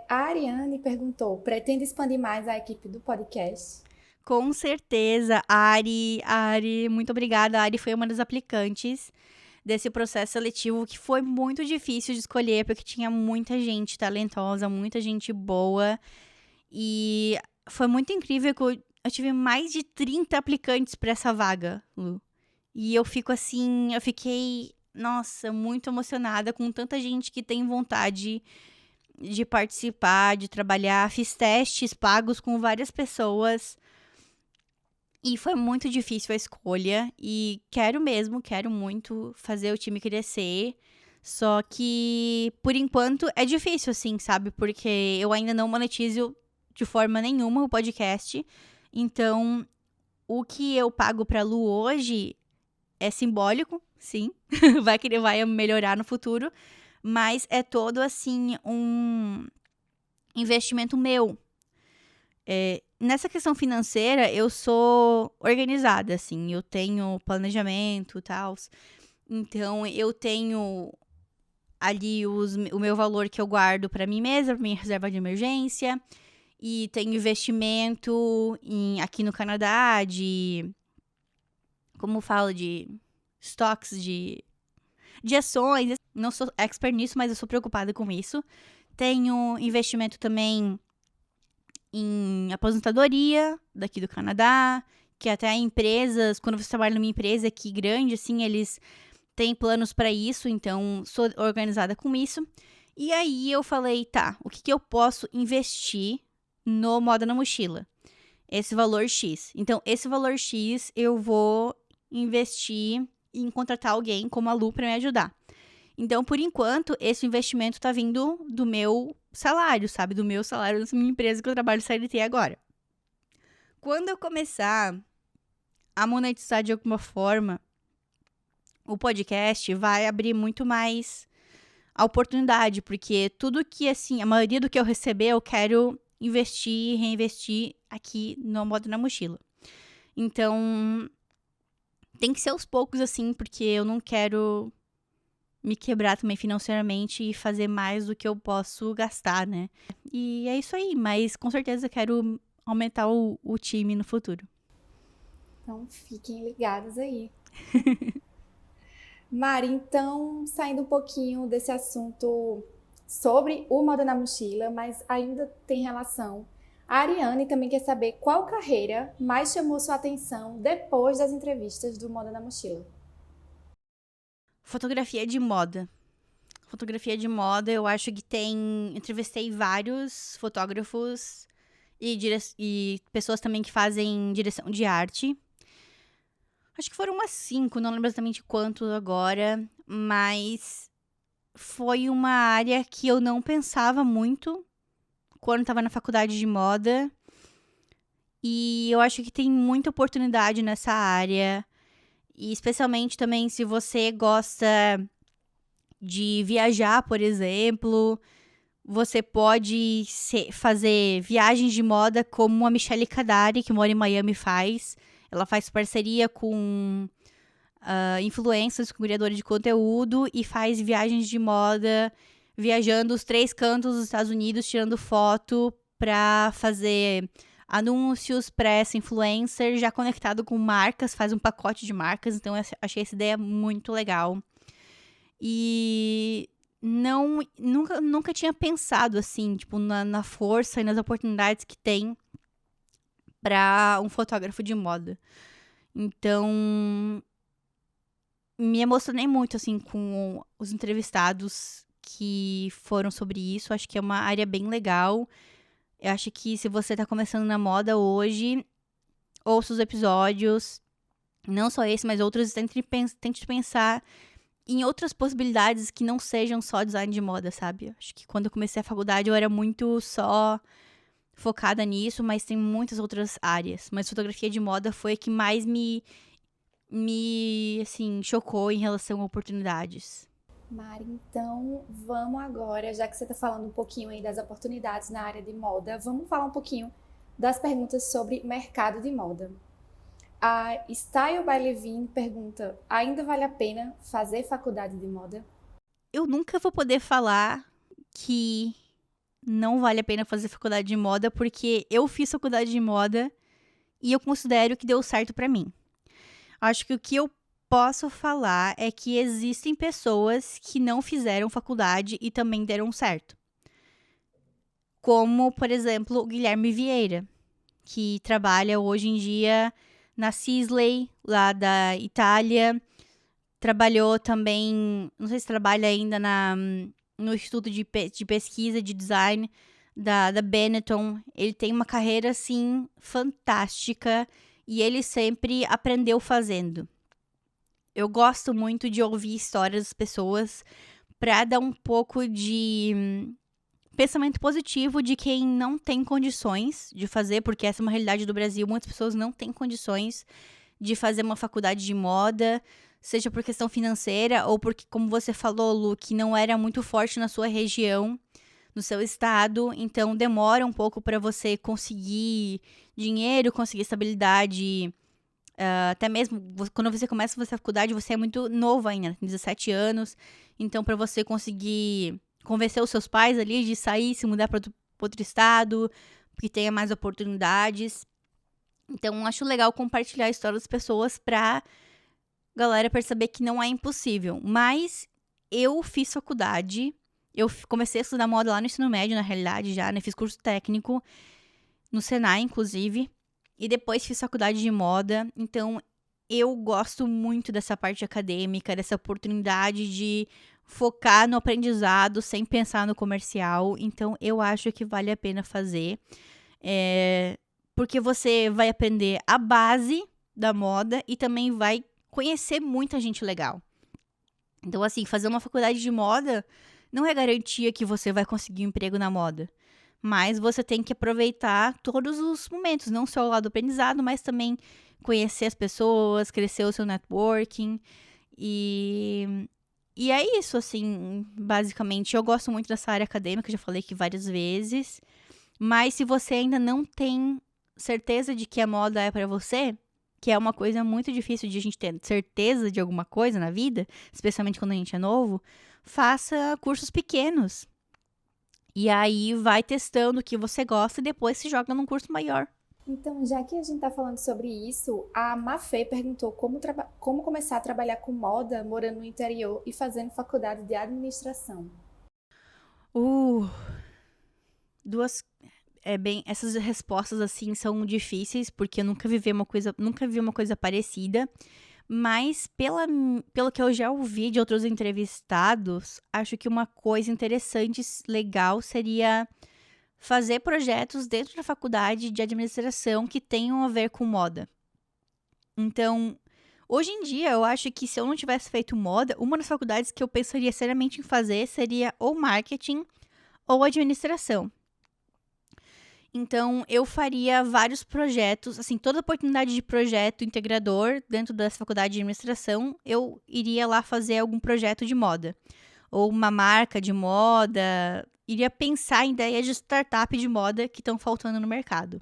A Ariane perguntou, pretende expandir mais a equipe do podcast? Com certeza, Ari, muito obrigada. A Ari foi uma das aplicantes desse processo seletivo, que foi muito difícil de escolher, porque tinha muita gente talentosa, muita gente boa. E foi muito incrível que eu tive mais de 30 aplicantes para essa vaga, Lu. E eu fiquei, nossa, muito emocionada com tanta gente que tem vontade de participar, de trabalhar. Fiz testes pagos com várias pessoas. E foi muito difícil a escolha. E quero muito fazer o time crescer. Só que, por enquanto, é difícil, assim, sabe? Porque eu ainda não monetizo de forma nenhuma o podcast. Então, o que eu pago pra Lu hoje é simbólico, sim. vai melhorar no futuro. Mas é todo, assim, um investimento meu. Nessa questão financeira, eu sou organizada, assim. Eu tenho planejamento e tal. Então, eu tenho ali o meu valor que eu guardo pra mim mesma, pra minha reserva de emergência. E tenho investimento aqui no Canadá como fala, de stocks, de ações. Não sou expert nisso, mas eu sou preocupada com isso. Tenho investimento também em aposentadoria daqui do Canadá, que até empresas, quando você trabalha numa empresa aqui grande, assim, eles têm planos para isso, então sou organizada com isso. E aí eu falei, tá, o que eu posso investir no Moda na Mochila? Esse valor X. Então, esse valor X eu vou investir em contratar alguém como a Lu para me ajudar. Então, por enquanto, esse investimento tá vindo do meu salário, sabe? Do meu salário dessa minha empresa que eu trabalho CLT agora. Quando eu começar a monetizar de alguma forma, o podcast vai abrir muito mais a oportunidade, porque tudo que, assim, a maioria do que eu receber, eu quero investir, reinvestir aqui no Moda na Mochila. Então, tem que ser aos poucos, assim, porque eu não quero me quebrar também financeiramente e fazer mais do que eu posso gastar, né? E é isso aí, mas com certeza eu quero aumentar o time no futuro. Então, fiquem ligados aí. Mari, então, saindo um pouquinho desse assunto sobre o Moda na Mochila, mas ainda tem relação. A Ariane também quer saber qual carreira mais chamou sua atenção depois das entrevistas do Moda na Mochila. Fotografia de moda. Fotografia de moda, eu acho que entrevistei vários fotógrafos e pessoas também que fazem direção de arte. Acho que foram umas 5, não lembro exatamente quanto agora, mas foi uma área que eu não pensava muito quando estava na faculdade de moda. E eu acho que tem muita oportunidade nessa área. E especialmente também se você gosta de viajar, por exemplo, você pode fazer viagens de moda como a Michelle Kadari, que mora em Miami, faz. Ela faz parceria com influencers, com criadores de conteúdo e faz viagens de moda, viajando os 3 cantos dos Estados Unidos, tirando foto pra fazer anúncios para essa influencer, já conectado com marcas, faz um pacote de marcas, então eu achei essa ideia muito legal. E nunca tinha pensado assim, tipo, na força e nas oportunidades que tem para um fotógrafo de moda. Então, me emocionei muito, assim, com os entrevistados que foram sobre isso. Acho que é uma área bem legal. Eu acho que se você tá começando na moda hoje, ouça os episódios, não só esse, mas outros, tente pensar em outras possibilidades que não sejam só design de moda, sabe? Acho que quando eu comecei a faculdade eu era muito só focada nisso, mas tem muitas outras áreas. Mas fotografia de moda foi a que mais me assim, chocou em relação a oportunidades. Mari, então vamos agora, já que você está falando um pouquinho aí das oportunidades na área de moda, vamos falar um pouquinho das perguntas sobre mercado de moda. A Style by Levine pergunta, ainda vale a pena fazer faculdade de moda? Eu nunca vou poder falar que não vale a pena fazer faculdade de moda, porque eu fiz faculdade de moda e eu considero que deu certo pra mim. Acho que o que eu posso falar é que existem pessoas que não fizeram faculdade e também deram certo. Como, por exemplo, o Guilherme Vieira, que trabalha hoje em dia na Sisley, lá da Itália. Trabalhou também, não sei se trabalha ainda no Instituto de Pesquisa de Design da Benetton. Ele tem uma carreira, assim, fantástica e ele sempre aprendeu fazendo. Eu gosto muito de ouvir histórias das pessoas para dar um pouco de pensamento positivo de quem não tem condições de fazer, porque essa é uma realidade do Brasil. Muitas pessoas não têm condições de fazer uma faculdade de moda, seja por questão financeira ou porque, como você falou, Lu, que não era muito forte na sua região, no seu estado, então demora um pouco para você conseguir dinheiro, conseguir estabilidade. Até mesmo quando você começa a fazer faculdade, você é muito novo ainda, tem 17 anos, então para você conseguir convencer os seus pais ali de sair, se mudar para outro estado, que tenha mais oportunidades. Então, acho legal compartilhar a história das pessoas pra galera perceber que não é impossível. Mas eu fiz faculdade, comecei a estudar moda lá no ensino médio, na realidade, já, né? Fiz curso técnico, no Senai, inclusive. E depois fiz faculdade de moda. Então, eu gosto muito dessa parte acadêmica, dessa oportunidade de focar no aprendizado sem pensar no comercial. Então, eu acho que vale a pena fazer. Porque você vai aprender a base da moda e também vai conhecer muita gente legal. Então, assim, fazer uma faculdade de moda não é garantia que você vai conseguir um emprego na moda. Mas você tem que aproveitar todos os momentos, não só o lado do aprendizado, mas também conhecer as pessoas, crescer o seu networking. E é isso, assim, basicamente. Eu gosto muito dessa área acadêmica, já falei aqui várias vezes. Mas se você ainda não tem certeza de que a moda é pra você, que é uma coisa muito difícil de a gente ter certeza de alguma coisa na vida, especialmente quando a gente é novo, faça cursos pequenos. E aí vai testando o que você gosta e depois se joga num curso maior. Então, já que a gente está falando sobre isso, a Mafê perguntou como começar a trabalhar com moda morando no interior e fazendo faculdade de administração. Essas respostas assim são difíceis porque eu nunca vi uma coisa parecida. Mas pelo que eu já ouvi de outros entrevistados, acho que uma coisa interessante, legal, seria fazer projetos dentro da faculdade de administração que tenham a ver com moda. Então, hoje em dia, eu acho que se eu não tivesse feito moda, uma das faculdades que eu pensaria seriamente em fazer seria ou marketing ou administração. Então, eu faria vários projetos, assim, toda oportunidade de projeto integrador dentro dessa faculdade de administração, eu iria lá fazer algum projeto de moda. Ou uma marca de moda, iria pensar em ideias de startup de moda que estão faltando no mercado.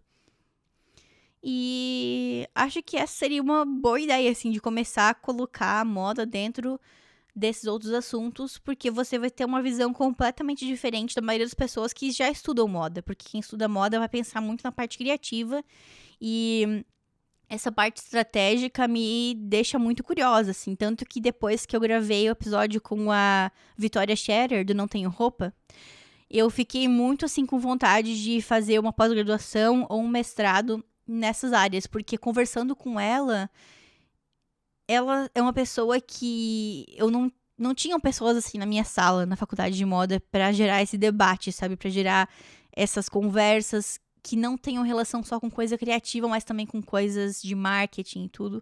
E acho que essa seria uma boa ideia, assim, de começar a colocar a moda dentro desses outros assuntos, porque você vai ter uma visão completamente diferente da maioria das pessoas que já estudam moda, porque quem estuda moda vai pensar muito na parte criativa e essa parte estratégica me deixa muito curiosa, assim, tanto que depois que eu gravei o episódio com a Vitória Scherer, do Não Tenho Roupa, eu fiquei muito, assim, com vontade de fazer uma pós-graduação ou um mestrado nessas áreas, porque conversando com ela é uma pessoa que eu não tinham pessoas assim na minha sala, na faculdade de moda, pra gerar esse debate, sabe? Pra gerar essas conversas que não tenham relação só com coisa criativa, mas também com coisas de marketing e tudo.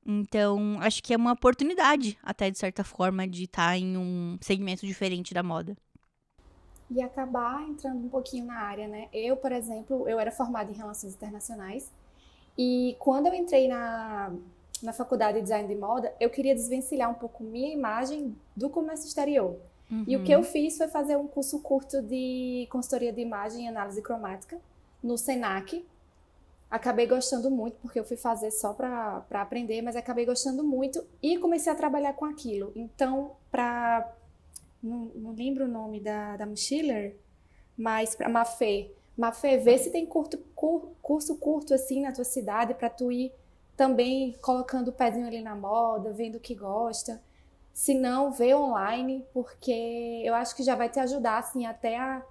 Então, acho que é uma oportunidade, até de certa forma, de estar em um segmento diferente da moda. E acabar entrando um pouquinho na área, né? Eu, por exemplo, eu era formada em Relações Internacionais e quando eu entrei na faculdade de Design de Moda, eu queria desvencilhar um pouco minha imagem do comércio exterior. E o que eu fiz foi fazer um curso curto de consultoria de imagem e análise cromática no Senac. Acabei gostando muito, porque eu fui fazer só para aprender, mas acabei gostando muito e comecei a trabalhar com aquilo. Então, não lembro o nome da Mochiler, mas para Mafê, vê se tem curso curto assim na tua cidade para tu ir também colocando o pezinho ali na moda, vendo o que gosta. Se não, vê online, porque eu acho que já vai te ajudar assim até a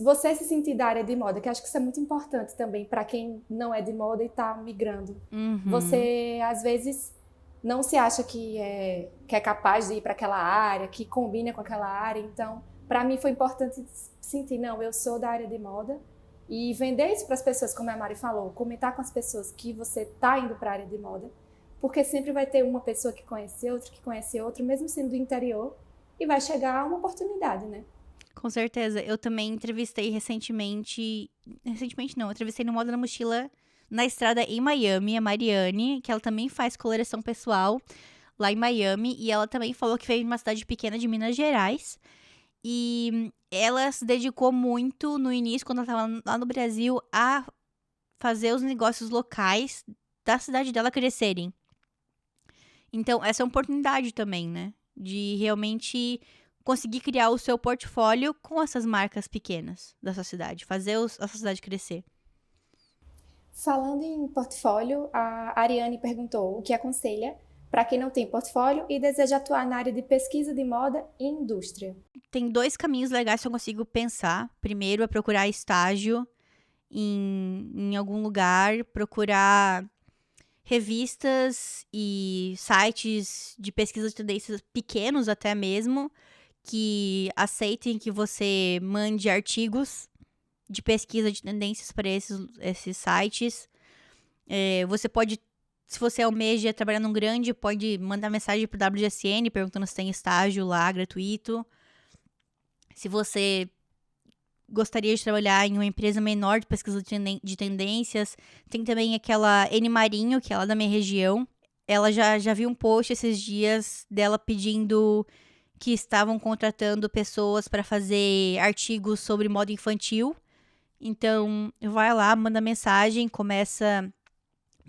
você se sentir da área de moda, que acho que isso é muito importante também para quem não é de moda e está migrando. Você às vezes não se acha que é capaz de ir para aquela área, que combina com aquela área. Então, para mim foi importante sentir, não, eu sou da área de moda e vender isso para as pessoas, como a Mari falou, comentar com as pessoas que você está indo para a área de moda, porque sempre vai ter uma pessoa que conhece outra, mesmo sendo do interior, e vai chegar uma oportunidade, né? Com certeza. Eu também entrevistei recentemente não, eu entrevistei no Moda na Mochila na estrada em Miami, a Mariane, que ela também faz coloração pessoal lá em Miami, e ela também falou que veio de uma cidade pequena de Minas Gerais, e ela se dedicou muito no início, quando ela estava lá no Brasil, a fazer os negócios locais da cidade dela crescerem. Então, essa é uma oportunidade também, né? De realmente conseguir criar o seu portfólio com essas marcas pequenas da sua cidade, fazer a sua cidade crescer. Falando em portfólio, a Ariane perguntou o que aconselha para quem não tem portfólio e deseja atuar na área de pesquisa de moda e indústria. Tem 2 caminhos legais que eu consigo pensar. Primeiro é procurar estágio em algum lugar, procurar revistas e sites de pesquisa de tendências pequenos até mesmo, que aceitem que você mande artigos de pesquisa de tendências para esses sites. Você pode, se você almeja trabalhar num grande, pode mandar mensagem pro WGSN perguntando se tem estágio lá, gratuito. Se você gostaria de trabalhar em uma empresa menor de pesquisa de tendências, tem também aquela N Marinho, que é lá da minha região. Ela já viu um post esses dias dela pedindo que estavam contratando pessoas para fazer artigos sobre moda infantil. Então, vai lá, manda mensagem, começa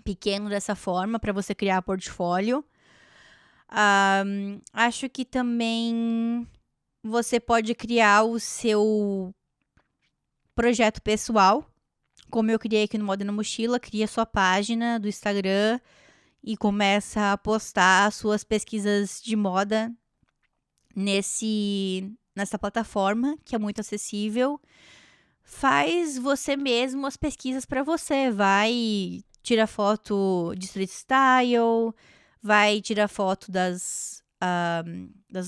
pequeno dessa forma para você criar portfólio. Acho que também você pode criar o seu projeto pessoal, como eu criei aqui no Moda na Mochila. Cria sua página do Instagram e começa a postar as suas pesquisas de moda nessa plataforma, que é muito acessível. Faz você mesmo as pesquisas para você. Vai tirar foto de street style, vai tirar foto das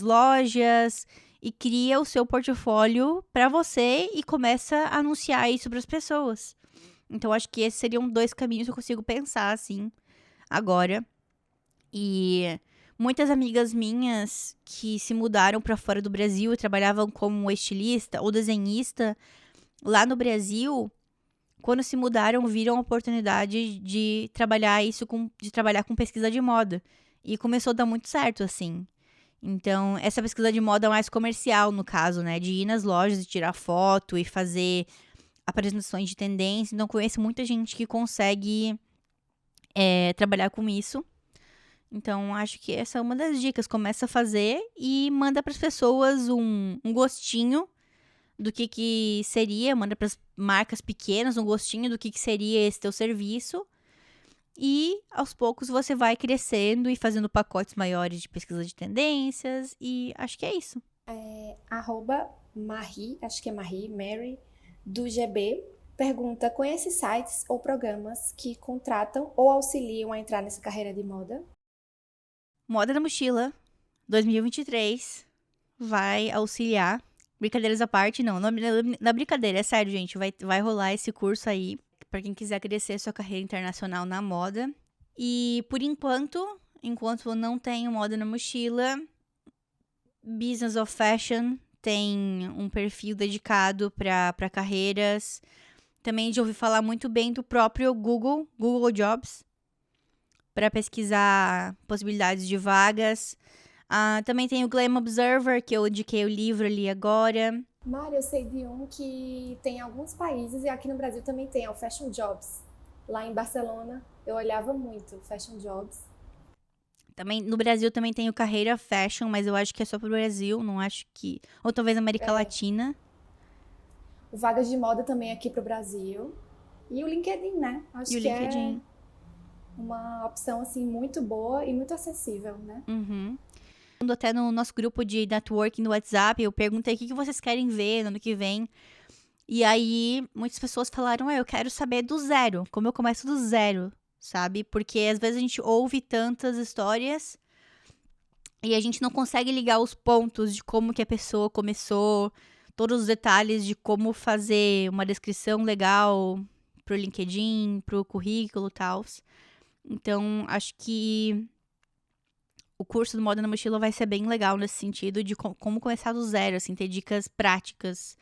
lojas e cria o seu portfólio para você e começa a anunciar isso para as pessoas. Então, acho que esses seriam 2 caminhos que eu consigo pensar, assim, agora. E muitas amigas minhas que se mudaram para fora do Brasil e trabalhavam como estilista ou desenhista lá no Brasil, quando se mudaram, viram a oportunidade de trabalhar com pesquisa de moda. E começou a dar muito certo, assim. Então, essa pesquisa de moda mais comercial, no caso, né? De ir nas lojas e tirar foto e fazer apresentações de tendência. Então, conheço muita gente que consegue trabalhar com isso. Então, acho que essa é uma das dicas. Começa a fazer e manda para as pessoas um gostinho do que seria. Manda para as marcas pequenas um gostinho do que seria esse teu serviço. E, aos poucos, você vai crescendo e fazendo pacotes maiores de pesquisa de tendências. E acho que é isso. Marie, acho que é Mary, do GB, pergunta: conhece sites ou programas que contratam ou auxiliam a entrar nessa carreira de moda? Moda na Mochila 2023 vai auxiliar. Brincadeiras à parte, não é brincadeira, é sério, gente. Vai rolar esse curso aí para quem quiser crescer sua carreira internacional na moda. E por enquanto eu não tenho Moda na Mochila, Business of Fashion tem um perfil dedicado para carreiras. Também já ouvi falar muito bem do próprio Google Jobs, para pesquisar possibilidades de vagas. Também tem o Glam Observer, que eu indiquei o livro ali agora. Mário, eu sei de um que tem em alguns países e aqui no Brasil também tem, é o Fashion Jobs. Lá em Barcelona, eu olhava muito Fashion Jobs. Também, no Brasil também tem o Carreira Fashion, mas eu acho que é só pro Brasil, não acho que... Ou talvez América Latina. O Vagas de Moda também aqui pro Brasil. E o LinkedIn, né? Acho que é uma opção, assim, muito boa e muito acessível, né? Uhum. Até no nosso grupo de networking no WhatsApp, eu perguntei o que vocês querem ver no ano que vem. E aí, muitas pessoas falaram, eu quero saber do zero, como eu começo do zero, sabe? Porque às vezes a gente ouve tantas histórias e a gente não consegue ligar os pontos de como que a pessoa começou, todos os detalhes de como fazer uma descrição legal pro LinkedIn, pro currículo e tal. Então, acho que o curso do Moda na Mochila vai ser bem legal nesse sentido de como começar do zero, assim, ter dicas práticas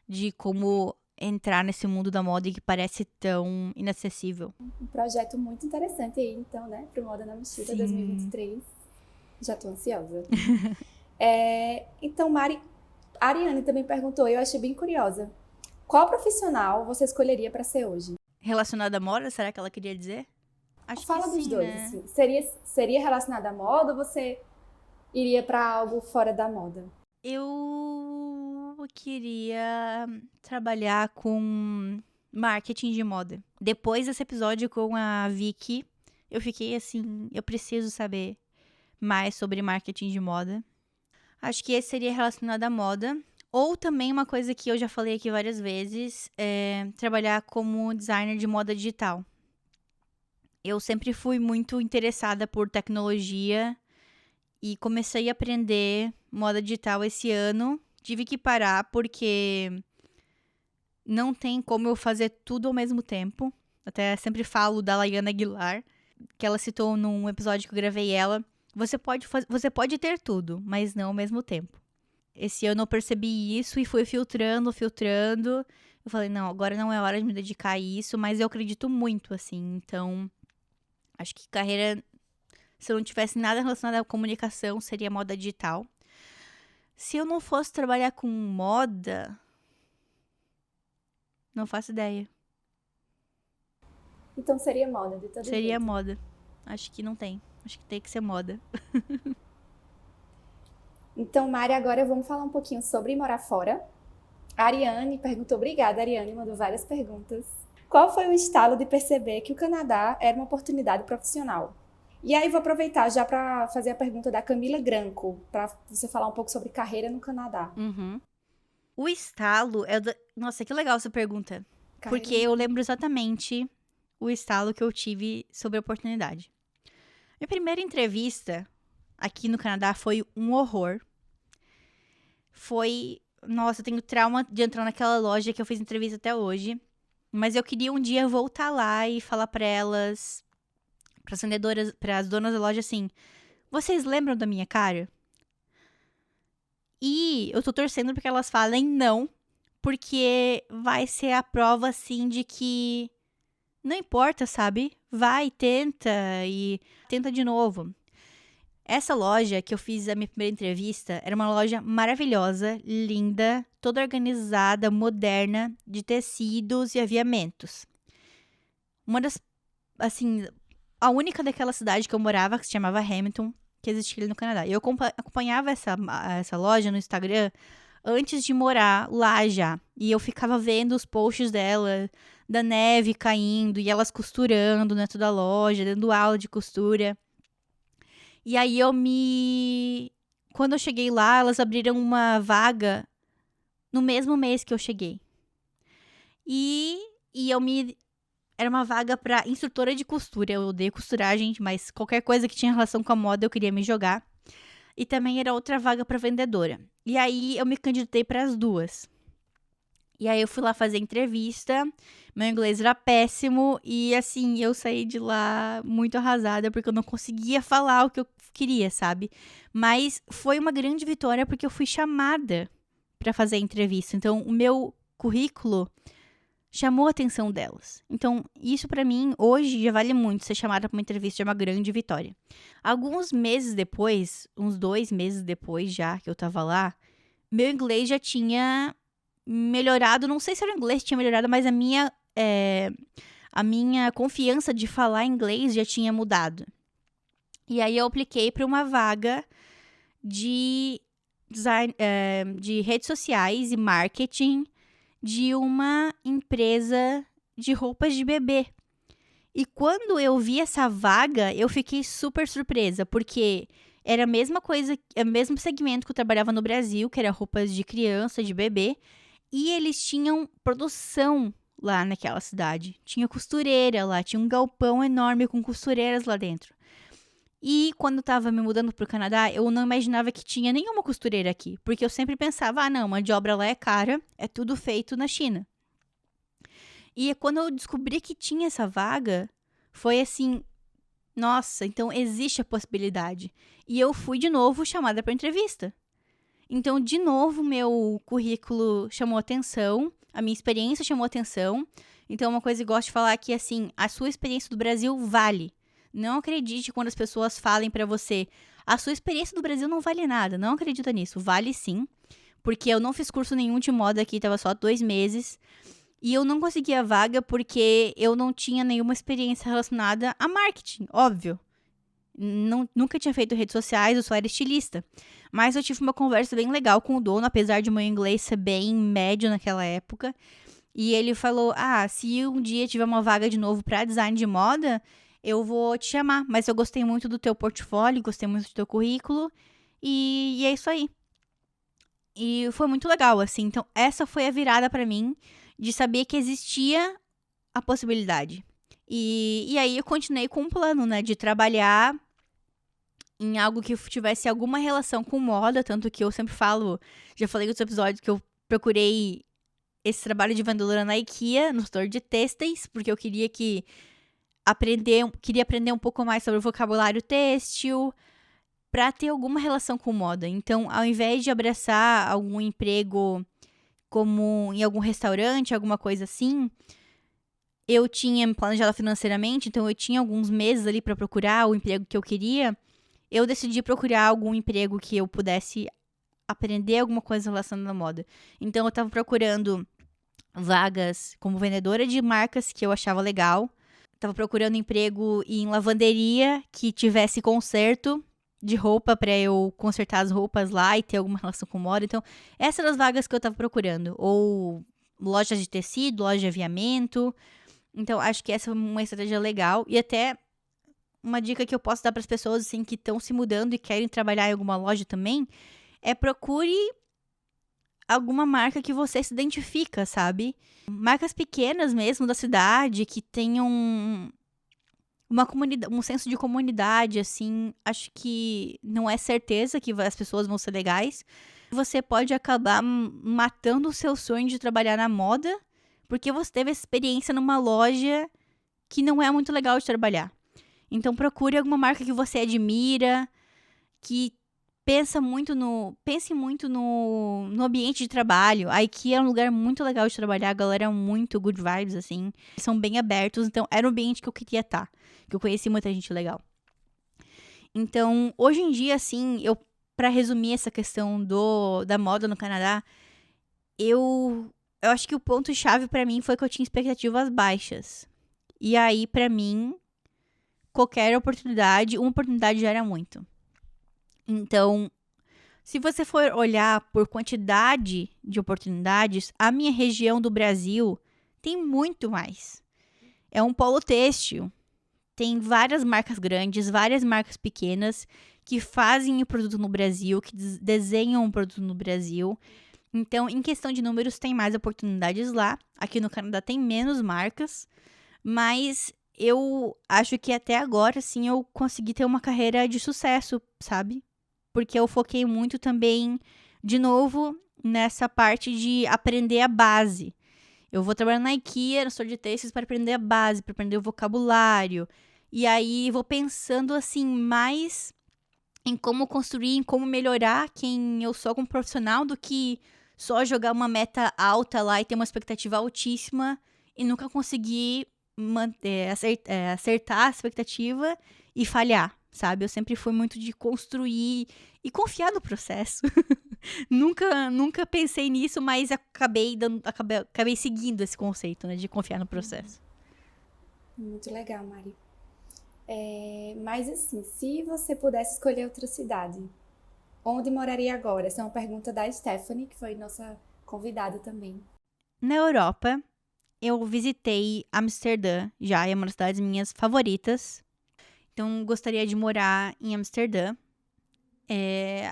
de como entrar nesse mundo da moda que parece tão inacessível. Um projeto muito interessante aí, então, né, pro Moda na Mochila 2023. Já tô ansiosa. Então, Mari, a Ariane também perguntou, eu achei bem curiosa. Qual profissional você escolheria para ser hoje? Relacionada à moda, será que ela queria dizer? Acho Fala que dos sim, dois, né? assim. Seria relacionado à moda ou você iria para algo fora da moda? Eu queria trabalhar com marketing de moda. Depois desse episódio com a Vicky, eu fiquei assim, eu preciso saber mais sobre marketing de moda. Acho que esse seria relacionado à moda. Ou também uma coisa que eu já falei aqui várias vezes, é trabalhar como designer de moda digital. Eu sempre fui muito interessada por tecnologia e comecei a aprender moda digital esse ano. Tive que parar porque não tem como eu fazer tudo ao mesmo tempo. Até sempre falo da Laiana Aguilar, que ela citou num episódio que eu gravei ela. Você pode ter tudo, mas não ao mesmo tempo. Esse ano eu percebi isso e fui filtrando. Eu falei, não, agora não é hora de me dedicar a isso, mas eu acredito muito, assim. Então, acho que carreira, se eu não tivesse nada relacionado à comunicação, seria moda digital. Se eu não fosse trabalhar com moda, não faço ideia. Então seria moda, de todo Seria jeito. moda. Acho que não tem. Acho que tem que ser moda. Então, Mari, agora vamos falar um pouquinho sobre morar fora. A Ariane perguntou, obrigada, Ariane, mandou várias perguntas. Qual foi o estalo de perceber que o Canadá era uma oportunidade profissional? E aí vou aproveitar já para fazer a pergunta da Camila Granco, para você falar um pouco sobre carreira no Canadá. O estalo é... Nossa, que legal essa pergunta. Carreira Porque eu lembro exatamente o estalo que eu tive sobre a oportunidade. Minha primeira entrevista aqui no Canadá foi um horror. Nossa, eu tenho trauma de entrar naquela loja que eu fiz entrevista até hoje. Mas eu queria um dia voltar lá e falar pra elas, pras vendedoras, pras donas da loja assim: vocês lembram da minha cara? E eu tô torcendo pra que elas falem não, porque vai ser a prova assim de que não importa, sabe? Vai, tenta e tenta de novo. Essa loja que eu fiz a minha primeira entrevista era uma loja maravilhosa, linda, toda organizada, moderna, de tecidos e aviamentos. Uma das, assim, a única daquela cidade que eu morava, que se chamava Hamilton, que existia ali no Canadá. Eu acompanhava essa loja no Instagram antes de morar lá já. E eu ficava vendo os posts dela, da neve caindo, e elas costurando dentro da loja, dando aula de costura. E aí quando eu cheguei lá, elas abriram uma vaga no mesmo mês que eu cheguei. E era uma vaga pra instrutora de costura. Eu odeio costurar, gente, mas qualquer coisa que tinha relação com a moda eu queria me jogar. E também era outra vaga pra vendedora. E aí eu me candidatei para as duas. E aí eu fui lá fazer entrevista. Meu inglês era péssimo e assim, eu saí de lá muito arrasada porque eu não conseguia falar o que eu queria, sabe? Mas foi uma grande vitória porque eu fui chamada para fazer a entrevista. Então, o meu currículo chamou a atenção delas. Então, isso pra mim, hoje, já vale muito. Ser chamada pra uma entrevista é uma grande vitória. Alguns meses depois, uns 2 meses depois já que eu tava lá, meu inglês já tinha melhorado. Não sei se era o inglês que tinha melhorado, mas a minha confiança de falar inglês já tinha mudado. E aí eu apliquei para uma vaga de design, de redes sociais e marketing de uma empresa de roupas de bebê. E quando eu vi essa vaga, eu fiquei super surpresa, porque era a mesma coisa, o mesmo segmento que eu trabalhava no Brasil, que era roupas de criança, de bebê, e eles tinham produção lá naquela cidade. Tinha costureira lá, tinha um galpão enorme com costureiras lá dentro. E quando eu tava me mudando pro Canadá, eu não imaginava que tinha nenhuma costureira aqui. Porque eu sempre pensava, não, mão de obra lá é cara, é tudo feito na China. E quando eu descobri que tinha essa vaga, foi assim, nossa, então existe a possibilidade. E eu fui de novo chamada para entrevista. Então, de novo, meu currículo chamou atenção, a minha experiência chamou atenção. Então, uma coisa que eu gosto de falar é que, assim, a sua experiência do Brasil vale. Não acredite quando as pessoas falem pra você, a sua experiência do Brasil não vale nada. Não acredita nisso. Vale sim. Porque eu não fiz curso nenhum de moda aqui, tava só 2 meses. E eu não consegui a vaga porque eu não tinha nenhuma experiência relacionada a marketing, óbvio. Nunca tinha feito redes sociais, eu só era estilista. Mas eu tive uma conversa bem legal com o dono, apesar de meu inglês ser bem médio naquela época. E ele falou, se um dia tiver uma vaga de novo pra design de moda, eu vou te chamar. Mas eu gostei muito do teu portfólio, gostei muito do teu currículo. E é isso aí. E foi muito legal, assim. Então, essa foi a virada pra mim de saber que existia a possibilidade. E aí eu continuei com um plano, né, de trabalhar em algo que tivesse alguma relação com moda, tanto que eu sempre falo, já falei em outros episódios, que eu procurei esse trabalho de vendedora na IKEA, no setor de têxteis, porque eu queria aprender um pouco mais sobre o vocabulário têxtil, para ter alguma relação com moda. Então, ao invés de abraçar algum emprego como em algum restaurante, alguma coisa assim, eu tinha me planejado financeiramente, então eu tinha alguns meses ali para procurar o emprego que eu queria. Eu decidi procurar algum emprego que eu pudesse aprender alguma coisa relacionada à moda. Então, eu estava procurando vagas como vendedora de marcas que eu achava legal. Estava procurando emprego em lavanderia que tivesse conserto de roupa para eu consertar as roupas lá e ter alguma relação com moda. Então, essas eram as vagas que eu estava procurando. Ou lojas de tecido, loja de aviamento. Então, acho que essa é uma estratégia legal. E até uma dica que eu posso dar para as pessoas assim, que estão se mudando e querem trabalhar em alguma loja também, é procure alguma marca que você se identifica, sabe? Marcas pequenas mesmo da cidade, que tenham uma comunidade, um senso de comunidade, assim. Acho que não é certeza que as pessoas vão ser legais. Você pode acabar matando o seu sonho de trabalhar na moda, porque você teve essa experiência numa loja que não é muito legal de trabalhar. Então procure alguma marca que você admira, que pense muito no ambiente de trabalho. A IKEA é um lugar muito legal de trabalhar, a galera é muito good vibes, assim. São bem abertos, então era o ambiente que eu queria estar. Que eu conheci muita gente legal. Então, hoje em dia, assim, pra resumir essa questão da moda no Canadá, eu acho que o ponto-chave pra mim foi que eu tinha expectativas baixas. E aí, pra mim, qualquer oportunidade, uma oportunidade já era muito. Então, se você for olhar por quantidade de oportunidades, a minha região do Brasil tem muito mais. É um polo têxtil. Tem várias marcas grandes, várias marcas pequenas que fazem o produto no Brasil, que desenham o produto no Brasil. Então, em questão de números, tem mais oportunidades lá. Aqui no Canadá tem menos marcas, mas eu acho que até agora, sim, eu consegui ter uma carreira de sucesso, sabe? Porque eu foquei muito também, de novo, nessa parte de aprender a base. Eu vou trabalhar na IKEA, no setor de têxteis, para aprender a base, para aprender o vocabulário. E aí, vou pensando, assim, mais em como construir, em como melhorar quem eu sou como profissional, do que só jogar uma meta alta lá e ter uma expectativa altíssima e nunca conseguir acertar a expectativa e falhar, sabe? Eu sempre fui muito de construir e confiar no processo. Nunca pensei nisso, mas acabei seguindo esse conceito, né, de confiar no processo. Muito legal, Mari. Mas assim, se você pudesse escolher outra cidade, onde moraria agora? Essa é uma pergunta da Stephanie, que foi nossa convidada também. Na Europa, eu visitei Amsterdã já, é uma das cidades minhas favoritas. Então, gostaria de morar em Amsterdã.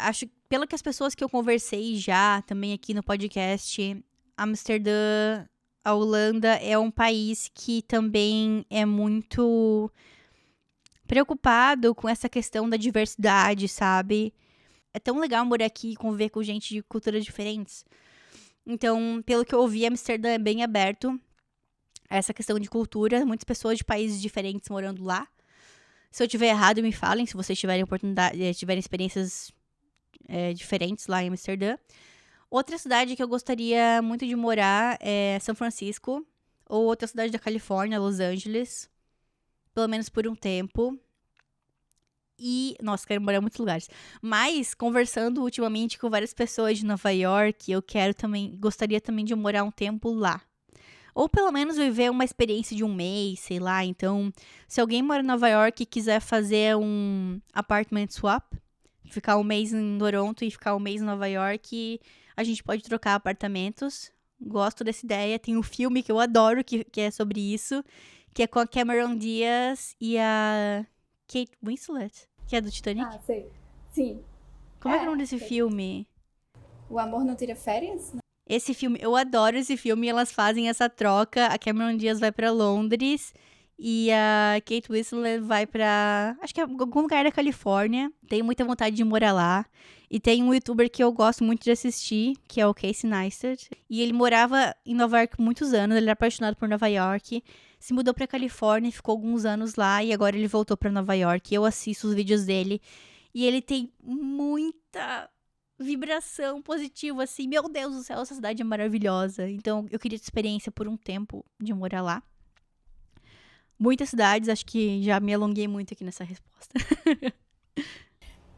Acho que, pelo que as pessoas que eu conversei já, também aqui no podcast, Amsterdã, a Holanda, é um país que também é muito preocupado com essa questão da diversidade, sabe? É tão legal morar aqui e conviver com gente de culturas diferentes. Então, pelo que eu ouvi, Amsterdã é bem aberto a essa questão de cultura. Muitas pessoas de países diferentes morando lá. Se eu tiver errado, me falem. Se vocês tiverem tiverem experiências diferentes lá em Amsterdã. Outra cidade que eu gostaria muito de morar é São Francisco. Ou outra cidade da Califórnia, Los Angeles. Pelo menos por um tempo. E, nossa, quero morar em muitos lugares. Mas, conversando ultimamente com várias pessoas de Nova York, gostaria também de morar um tempo lá. Ou pelo menos viver uma experiência de um mês, sei lá. Então, se alguém mora em Nova York e quiser fazer um apartment swap, ficar um mês em Toronto e ficar um mês em Nova York, a gente pode trocar apartamentos. Gosto dessa ideia. Tem um filme que eu adoro que é sobre isso, que é com a Cameron Diaz e a Kate Winslet, que é do Titanic. Ah, sei. Sim. Como é que é o nome desse Sei. filme? O Amor Não Tira Férias? Esse filme, eu adoro esse filme e elas fazem essa troca. A Cameron Diaz vai pra Londres e a Kate Winslet vai pra, acho que é algum lugar da Califórnia. Tenho muita vontade de morar lá. E tem um youtuber que eu gosto muito de assistir, que é o Casey Neistat. E ele morava em Nova York por muitos anos, ele era apaixonado por Nova York. Se mudou pra Califórnia, ficou alguns anos lá e agora ele voltou pra Nova York. Eu assisto os vídeos dele e ele tem muita vibração positiva, assim. Meu Deus do céu, essa cidade é maravilhosa. Então, eu queria ter experiência por um tempo de morar lá. Muitas cidades, acho que já me alonguei muito aqui nessa resposta.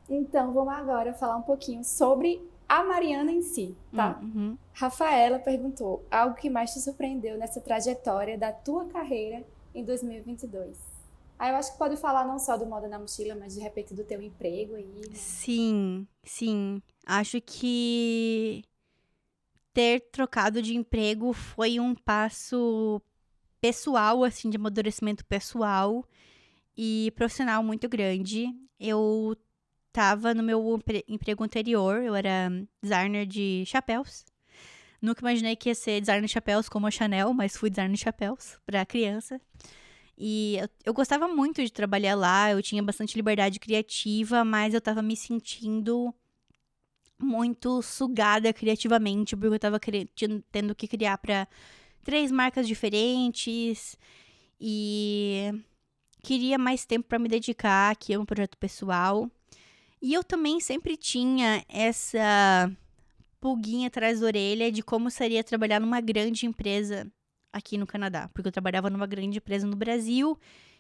Então, vamos agora falar um pouquinho sobre a Mariana em si, tá? Uhum. Rafaela perguntou, algo que mais te surpreendeu nessa trajetória da tua carreira em 2022? Aí eu acho que pode falar não só do Moda na Mochila, mas de repente do teu emprego aí, né? Sim, sim. Acho que ter trocado de emprego foi um passo pessoal, assim, de amadurecimento pessoal e profissional muito grande. Eu tava no meu emprego anterior, eu era designer de chapéus. Nunca imaginei que ia ser designer de chapéus como a Chanel, mas fui designer de chapéus pra criança. E eu gostava muito de trabalhar lá, eu tinha bastante liberdade criativa, mas eu tava me sentindo muito sugada criativamente, porque eu tava tendo que criar pra 3 marcas diferentes e queria mais tempo pra me dedicar, que é um projeto pessoal. E eu também sempre tinha essa pulguinha atrás da orelha de como seria trabalhar numa grande empresa aqui no Canadá. Porque eu trabalhava numa grande empresa no Brasil,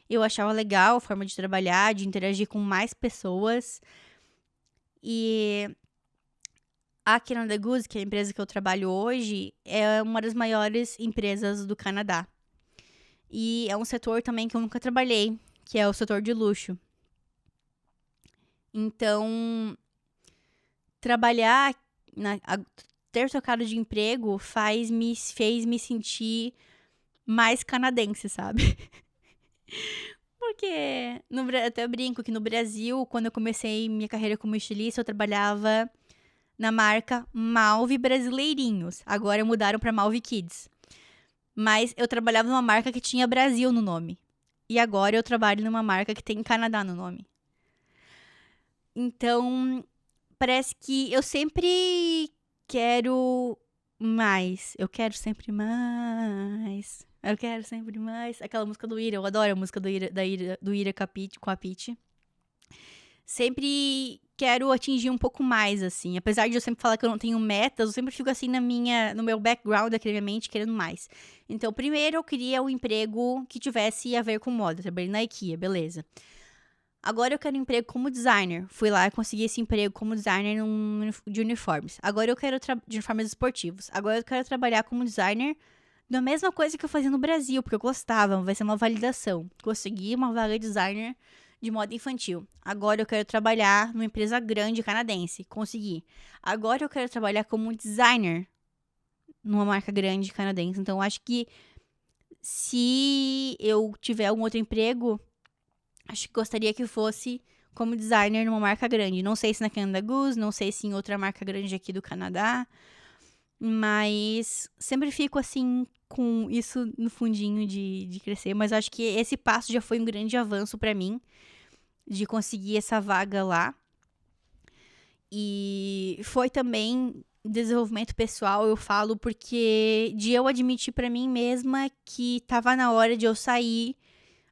eu achava legal a forma de trabalhar, de interagir com mais pessoas. E a Canada Goose, que é a empresa que eu trabalho hoje, é uma das maiores empresas do Canadá. E é um setor também que eu nunca trabalhei, que é o setor de luxo. Então, trabalhar, ter trocado de emprego fez me sentir mais canadense, sabe? Porque até eu brinco que no Brasil, quando eu comecei minha carreira como estilista, eu trabalhava na marca Malve Brasileirinhos. Agora mudaram para Malve Kids. Mas eu trabalhava numa marca que tinha Brasil no nome. E agora eu trabalho numa marca que tem Canadá no nome. Então, parece que eu sempre quero mais. Eu quero sempre mais. Eu quero sempre mais. Aquela música do Ira, eu adoro a música do Ira com a Pitty. Sempre quero atingir um pouco mais, assim. Apesar de eu sempre falar que eu não tenho metas, eu sempre fico assim no meu background aqui na minha mente, querendo mais. Então, primeiro eu queria um emprego que tivesse a ver com moda. Trabalhei na IKEA, beleza. Agora eu quero um emprego como designer. Fui lá e consegui esse emprego como designer de uniformes. Agora eu quero de uniformes esportivos. Agora eu quero trabalhar como designer da mesma coisa que eu fazia no Brasil, porque eu gostava, vai ser uma validação. Consegui uma vaga de designer de moda infantil. Agora eu quero trabalhar numa empresa grande canadense. Consegui. Agora eu quero trabalhar como designer numa marca grande canadense. Então eu acho que se eu tiver um outro emprego, acho que gostaria que fosse como designer numa marca grande. Não sei se na Canada Goose, não sei se em outra marca grande aqui do Canadá. Mas sempre fico assim com isso no fundinho de crescer. Mas acho que esse passo já foi um grande avanço pra mim, de conseguir essa vaga lá. E foi também desenvolvimento pessoal, eu falo, porque de eu admitir pra mim mesma que tava na hora de eu sair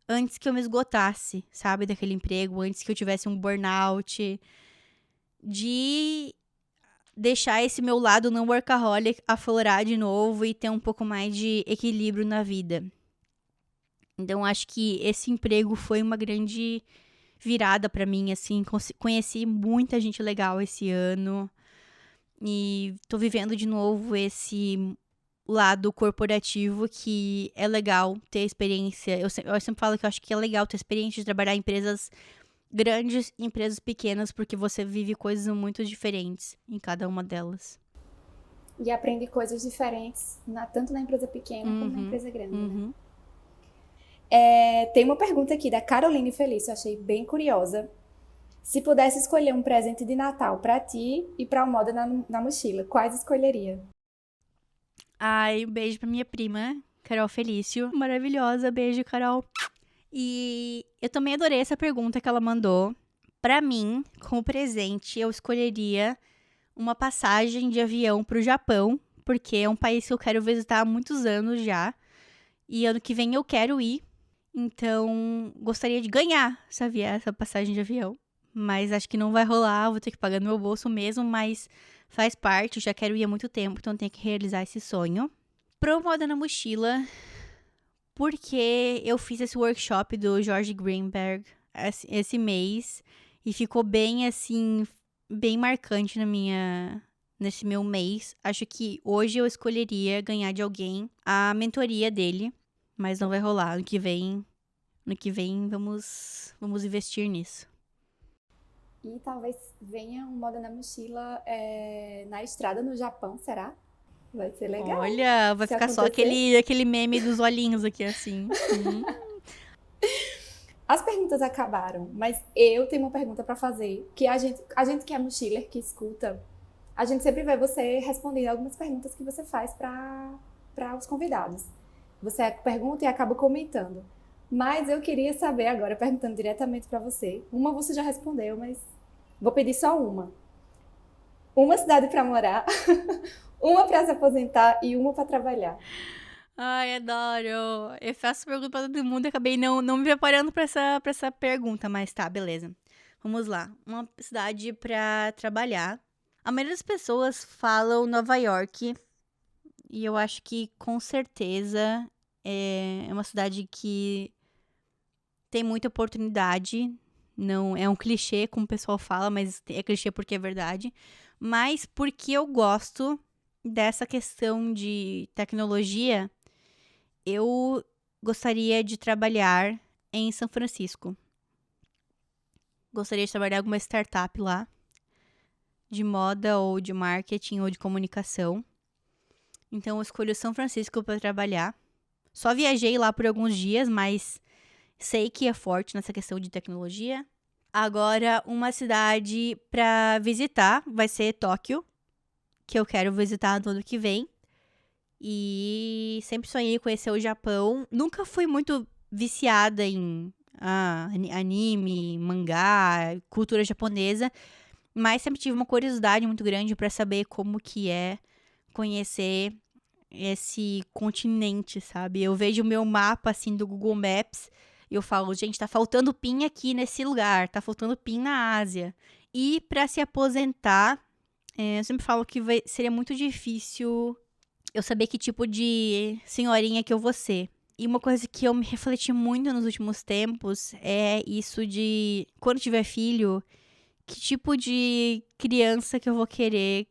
antes que eu me esgotasse, sabe, daquele emprego, antes que eu tivesse um burnout, de deixar esse meu lado não workaholic aflorar de novo e ter um pouco mais de equilíbrio na vida. Então, acho que esse emprego foi uma grande virada pra mim, assim, conheci muita gente legal esse ano e tô vivendo de novo esse lado corporativo, que é legal ter experiência. Eu sempre falo que eu acho que é legal ter experiência de trabalhar em empresas grandes e empresas pequenas, porque você vive coisas muito diferentes em cada uma delas. E aprende coisas diferentes, tanto na empresa pequena como na empresa grande, né? Tem uma pergunta aqui da Caroline Felício, eu achei bem curiosa. Se pudesse escolher um presente de Natal para ti e para o Moda na Mochila, quais escolheria? Ai, um beijo pra minha prima, Carol Felício. Maravilhosa, beijo, Carol. E eu também adorei essa pergunta que ela mandou. Pra mim, como presente, eu escolheria uma passagem de avião pro Japão, porque é um país que eu quero visitar há muitos anos já. E ano que vem eu quero ir. Então, gostaria de ganhar essa passagem de avião. Mas acho que não vai rolar, vou ter que pagar no meu bolso mesmo, mas faz parte, eu já quero ir há muito tempo, então tenho que realizar esse sonho. Pro Moda na Mochila, porque eu fiz esse workshop do Jorge Greenberg esse mês e ficou bem, assim, bem marcante nesse meu mês. Acho que hoje eu escolheria ganhar de alguém a mentoria dele, mas não vai rolar. Ano que vem vamos investir nisso. E talvez venha um Moda na Mochila na estrada no Japão, será? Vai ser legal. Olha, vai ficar só aquele meme dos olhinhos aqui, assim. As perguntas acabaram, mas eu tenho uma pergunta para fazer, que a gente que é mochiler, que escuta, a gente sempre vê você respondendo algumas perguntas que você faz para os convidados. Você pergunta e acaba comentando. Mas eu queria saber agora, perguntando diretamente para você. Uma você já respondeu, mas vou pedir só uma. Uma cidade para morar, uma para se aposentar e uma para trabalhar. Ai, adoro. Eu faço pergunta pra todo mundo e acabei não me preparando pra essa pergunta, mas tá, beleza. Vamos lá. Uma cidade pra trabalhar. A maioria das pessoas falam Nova York. E eu acho que, com certeza, é uma cidade que tem muita oportunidade. Não é um clichê, como o pessoal fala, mas é clichê porque é verdade. Mas porque eu gosto dessa questão de tecnologia, eu gostaria de trabalhar em São Francisco. Gostaria de trabalhar em alguma startup lá, de moda ou de marketing ou de comunicação. Então eu escolho São Francisco para trabalhar. Só viajei lá por alguns dias, mas sei que é forte nessa questão de tecnologia. Agora, uma cidade para visitar vai ser Tóquio, que eu quero visitar no ano que vem. E sempre sonhei conhecer o Japão. Nunca fui muito viciada em anime, mangá, cultura japonesa. Mas sempre tive uma curiosidade muito grande para saber como que é conhecer esse continente, sabe? Eu vejo o meu mapa, assim, do Google Maps e eu falo, gente, tá faltando PIN aqui nesse lugar, tá faltando PIN na Ásia. E para se aposentar, eu sempre falo que seria muito difícil eu saber que tipo de senhorinha que eu vou ser. E uma coisa que eu me refleti muito nos últimos tempos é isso de, quando tiver filho, que tipo de criança que eu vou querer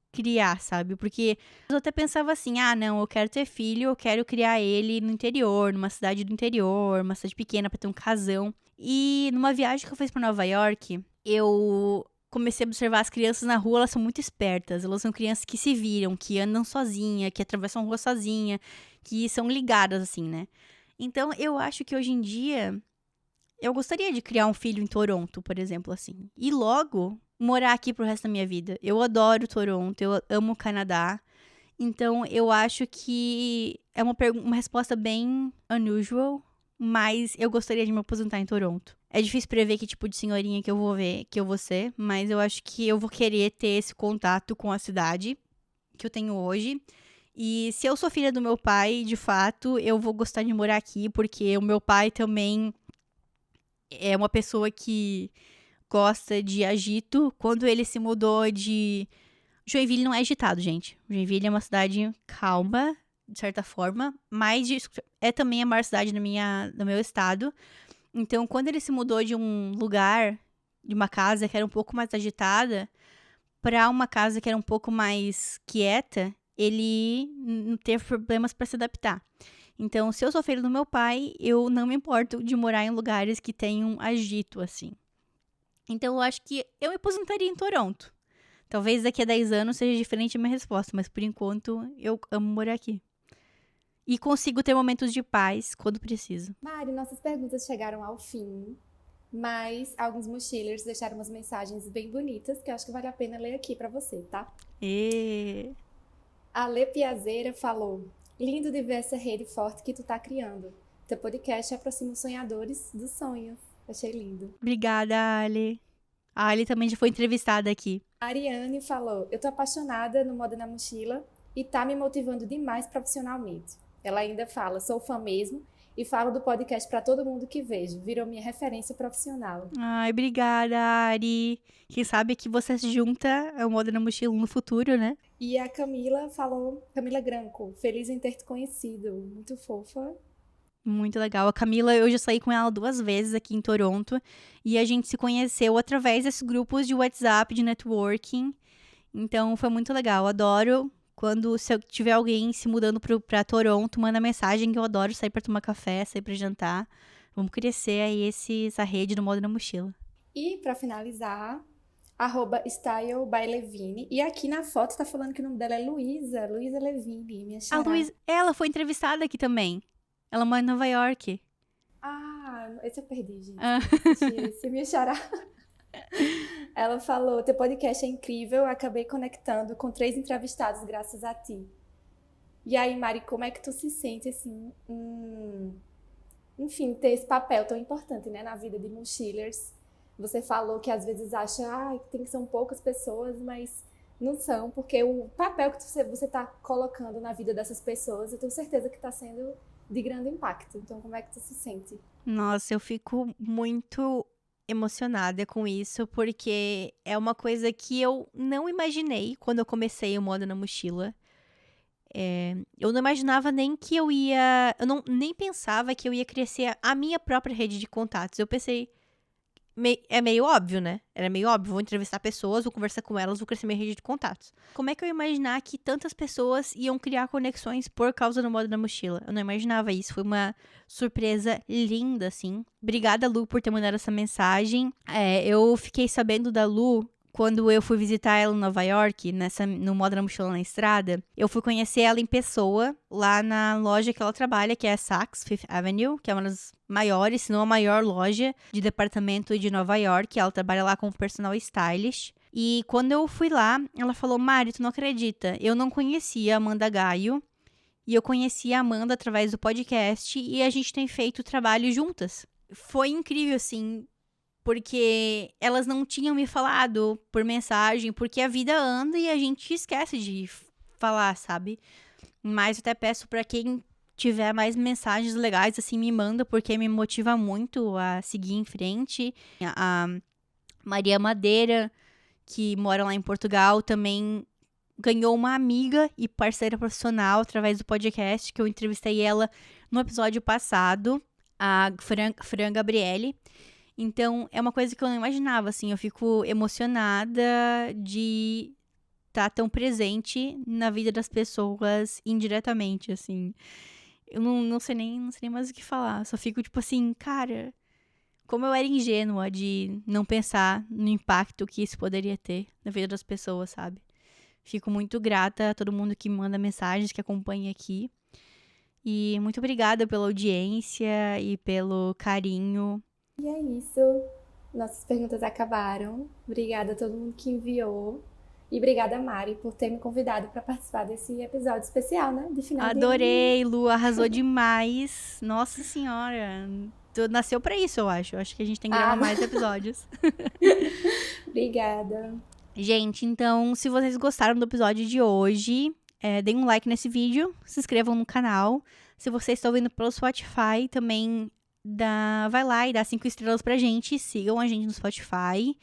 criar, sabe? Porque eu até pensava assim, não, eu quero ter filho, eu quero criar ele no interior, numa cidade do interior, uma cidade pequena pra ter um casão. E numa viagem que eu fiz pra Nova York, eu comecei a observar as crianças na rua, elas são muito espertas. Elas são crianças que se viram, que andam sozinha, que atravessam a rua sozinha, que são ligadas, assim, né? Então, eu acho que hoje em dia, eu gostaria de criar um filho em Toronto, por exemplo, assim. E logo, morar aqui pro resto da minha vida. Eu adoro Toronto, eu amo o Canadá. Então, eu acho que é uma resposta bem unusual, mas eu gostaria de me aposentar em Toronto. É difícil prever que tipo de senhorinha que eu vou ser, mas eu acho que eu vou querer ter esse contato com a cidade que eu tenho hoje. E se eu sou filha do meu pai, de fato, eu vou gostar de morar aqui, porque o meu pai também é uma pessoa que gosta de agito. Quando ele se mudou de... Joinville não é agitado, gente. Joinville é uma cidade calma, de certa forma, mas é também a maior cidade do meu estado. Então, quando ele se mudou de um lugar, de uma casa que era um pouco mais agitada, para uma casa que era um pouco mais quieta, ele teve problemas para se adaptar. Então, se eu sou filho do meu pai, eu não me importo de morar em lugares que tenham agito, assim. Então, eu acho que eu me aposentaria em Toronto. Talvez daqui a 10 anos seja diferente a minha resposta, mas por enquanto eu amo morar aqui. E consigo ter momentos de paz quando preciso. Mari, nossas perguntas chegaram ao fim, mas alguns mochilers deixaram umas mensagens bem bonitas que eu acho que vale a pena ler aqui pra você, tá? E... A Lê Piazeira falou: lindo de ver essa rede forte que tu tá criando. Teu podcast aproxima os sonhadores dos sonhos. Achei lindo. Obrigada, Ali. A Ali também já foi entrevistada aqui. A Ariane falou: eu tô apaixonada no Moda na Mochila e tá me motivando demais profissionalmente. Ela ainda fala: sou fã mesmo e falo do podcast pra todo mundo que vejo. Virou minha referência profissional. Ai, obrigada, Ari. Quem sabe que você se junta ao Moda na Mochila no futuro, né? E a Camila falou: Camila Granco, feliz em ter te conhecido. Muito fofa. Muito legal. A Camila, eu já saí com ela 2 vezes aqui em Toronto. E a gente se conheceu através desses grupos de WhatsApp, de networking. Então, foi muito legal. Adoro quando, se eu tiver alguém se mudando pra Toronto, manda mensagem que eu adoro sair pra tomar café, sair pra jantar. Vamos crescer aí essa rede do Moda na Mochila. E pra finalizar, @StyleByLevine. E aqui na foto tá falando que o nome dela é Luísa Levine, minha A xará. Luísa, ela foi entrevistada aqui também. Ela mora em Nova York. Ah, esse eu perdi, gente. Ah. Esse minha xará. Ela falou: teu podcast é incrível, acabei conectando com 3 entrevistados graças a ti. E aí, Mari, como é que tu se sente, assim, enfim, ter esse papel tão importante, né, na vida de mochilers? Você falou que às vezes acha que tem que ser poucas pessoas, mas não são, porque o papel que você está colocando na vida dessas pessoas, eu tenho certeza que está sendo de grande impacto. Então, como é que tu se sente? Nossa, eu fico muito emocionada com isso, porque é uma coisa que eu não imaginei quando eu comecei o Moda na Mochila. Eu não imaginava nem que eu ia... Eu nem pensava que eu ia crescer a minha própria rede de contatos. Eu pensei... É meio óbvio, né? Era meio óbvio. Vou entrevistar pessoas, vou conversar com elas, vou crescer minha rede de contatos. Como é que eu ia imaginar que tantas pessoas iam criar conexões por causa do Moda na Mochila? Eu não imaginava isso. Foi uma surpresa linda, assim. Obrigada, Lu, por ter mandado essa mensagem. Eu fiquei sabendo da Lu quando eu fui visitar ela em Nova York, no Moda na Mochila na Estrada. Eu fui conhecer ela em pessoa, lá na loja que ela trabalha, que é a Saks Fifth Avenue, que é uma das maiores, se não a maior loja de departamento de Nova York. Ela trabalha lá como personal stylist. E quando eu fui lá, ela falou: Mari, tu não acredita, eu não conhecia a Amanda Gaio, e eu conheci a Amanda através do podcast, e a gente tem feito trabalho juntas. Foi incrível, assim, porque elas não tinham me falado por mensagem, porque a vida anda e a gente esquece de falar, sabe? Mas eu até peço pra quem tiver mais mensagens legais, assim, me manda, porque me motiva muito a seguir em frente. A Maria Madeira, que mora lá em Portugal, também ganhou uma amiga e parceira profissional através do podcast, que eu entrevistei ela no episódio passado, a Fran Gabriele. Então, é uma coisa que eu não imaginava, assim, eu fico emocionada de estar tão presente na vida das pessoas indiretamente, assim. Eu não sei nem mais o que falar, só fico tipo assim, cara, como eu era ingênua de não pensar no impacto que isso poderia ter na vida das pessoas, sabe? Fico muito grata a todo mundo que me manda mensagens, que acompanha aqui. E muito obrigada pela audiência e pelo carinho. E é isso. Nossas perguntas acabaram. Obrigada a todo mundo que enviou. E obrigada, Mari, por ter me convidado para participar desse episódio especial, né? De final de ano. Adorei, Lu, arrasou demais. Nossa Senhora, tu nasceu pra isso, eu acho. Eu acho que a gente tem que gravar mais episódios. Obrigada. Gente, então, se vocês gostaram do episódio de hoje, deem um like nesse vídeo, se inscrevam no canal. Se você está ouvindo pelo Spotify, também vai lá e dá 5 estrelas pra gente. Sigam a gente no Spotify.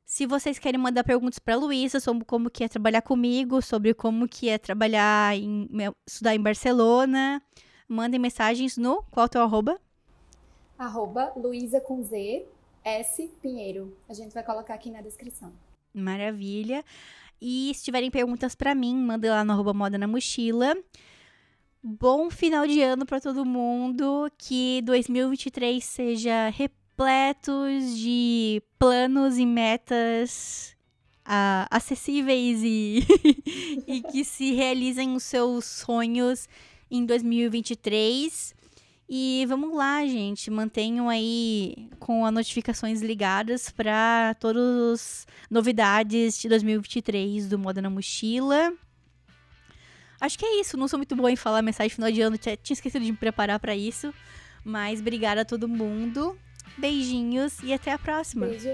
Se vocês querem mandar perguntas pra Luísa sobre como que é trabalhar comigo, sobre como que é estudar em Barcelona, mandem mensagens no... Qual é o teu arroba? @Luísa com Z, S Pinheiro. A gente vai colocar aqui na descrição. Maravilha. E se tiverem perguntas pra mim, mandem lá no @moda na mochila. Bom final de ano pra todo mundo. Que 2023 seja repletos de planos e metas acessíveis e que se realizem os seus sonhos em 2023. E vamos lá, gente, mantenham aí com as notificações ligadas para todas as novidades de 2023 do Moda na Mochila. Acho que é isso, não sou muito boa em falar mensagem de final de ano, tinha esquecido de me preparar para isso. Mas obrigada a todo mundo, beijinhos e até a próxima. Beijo.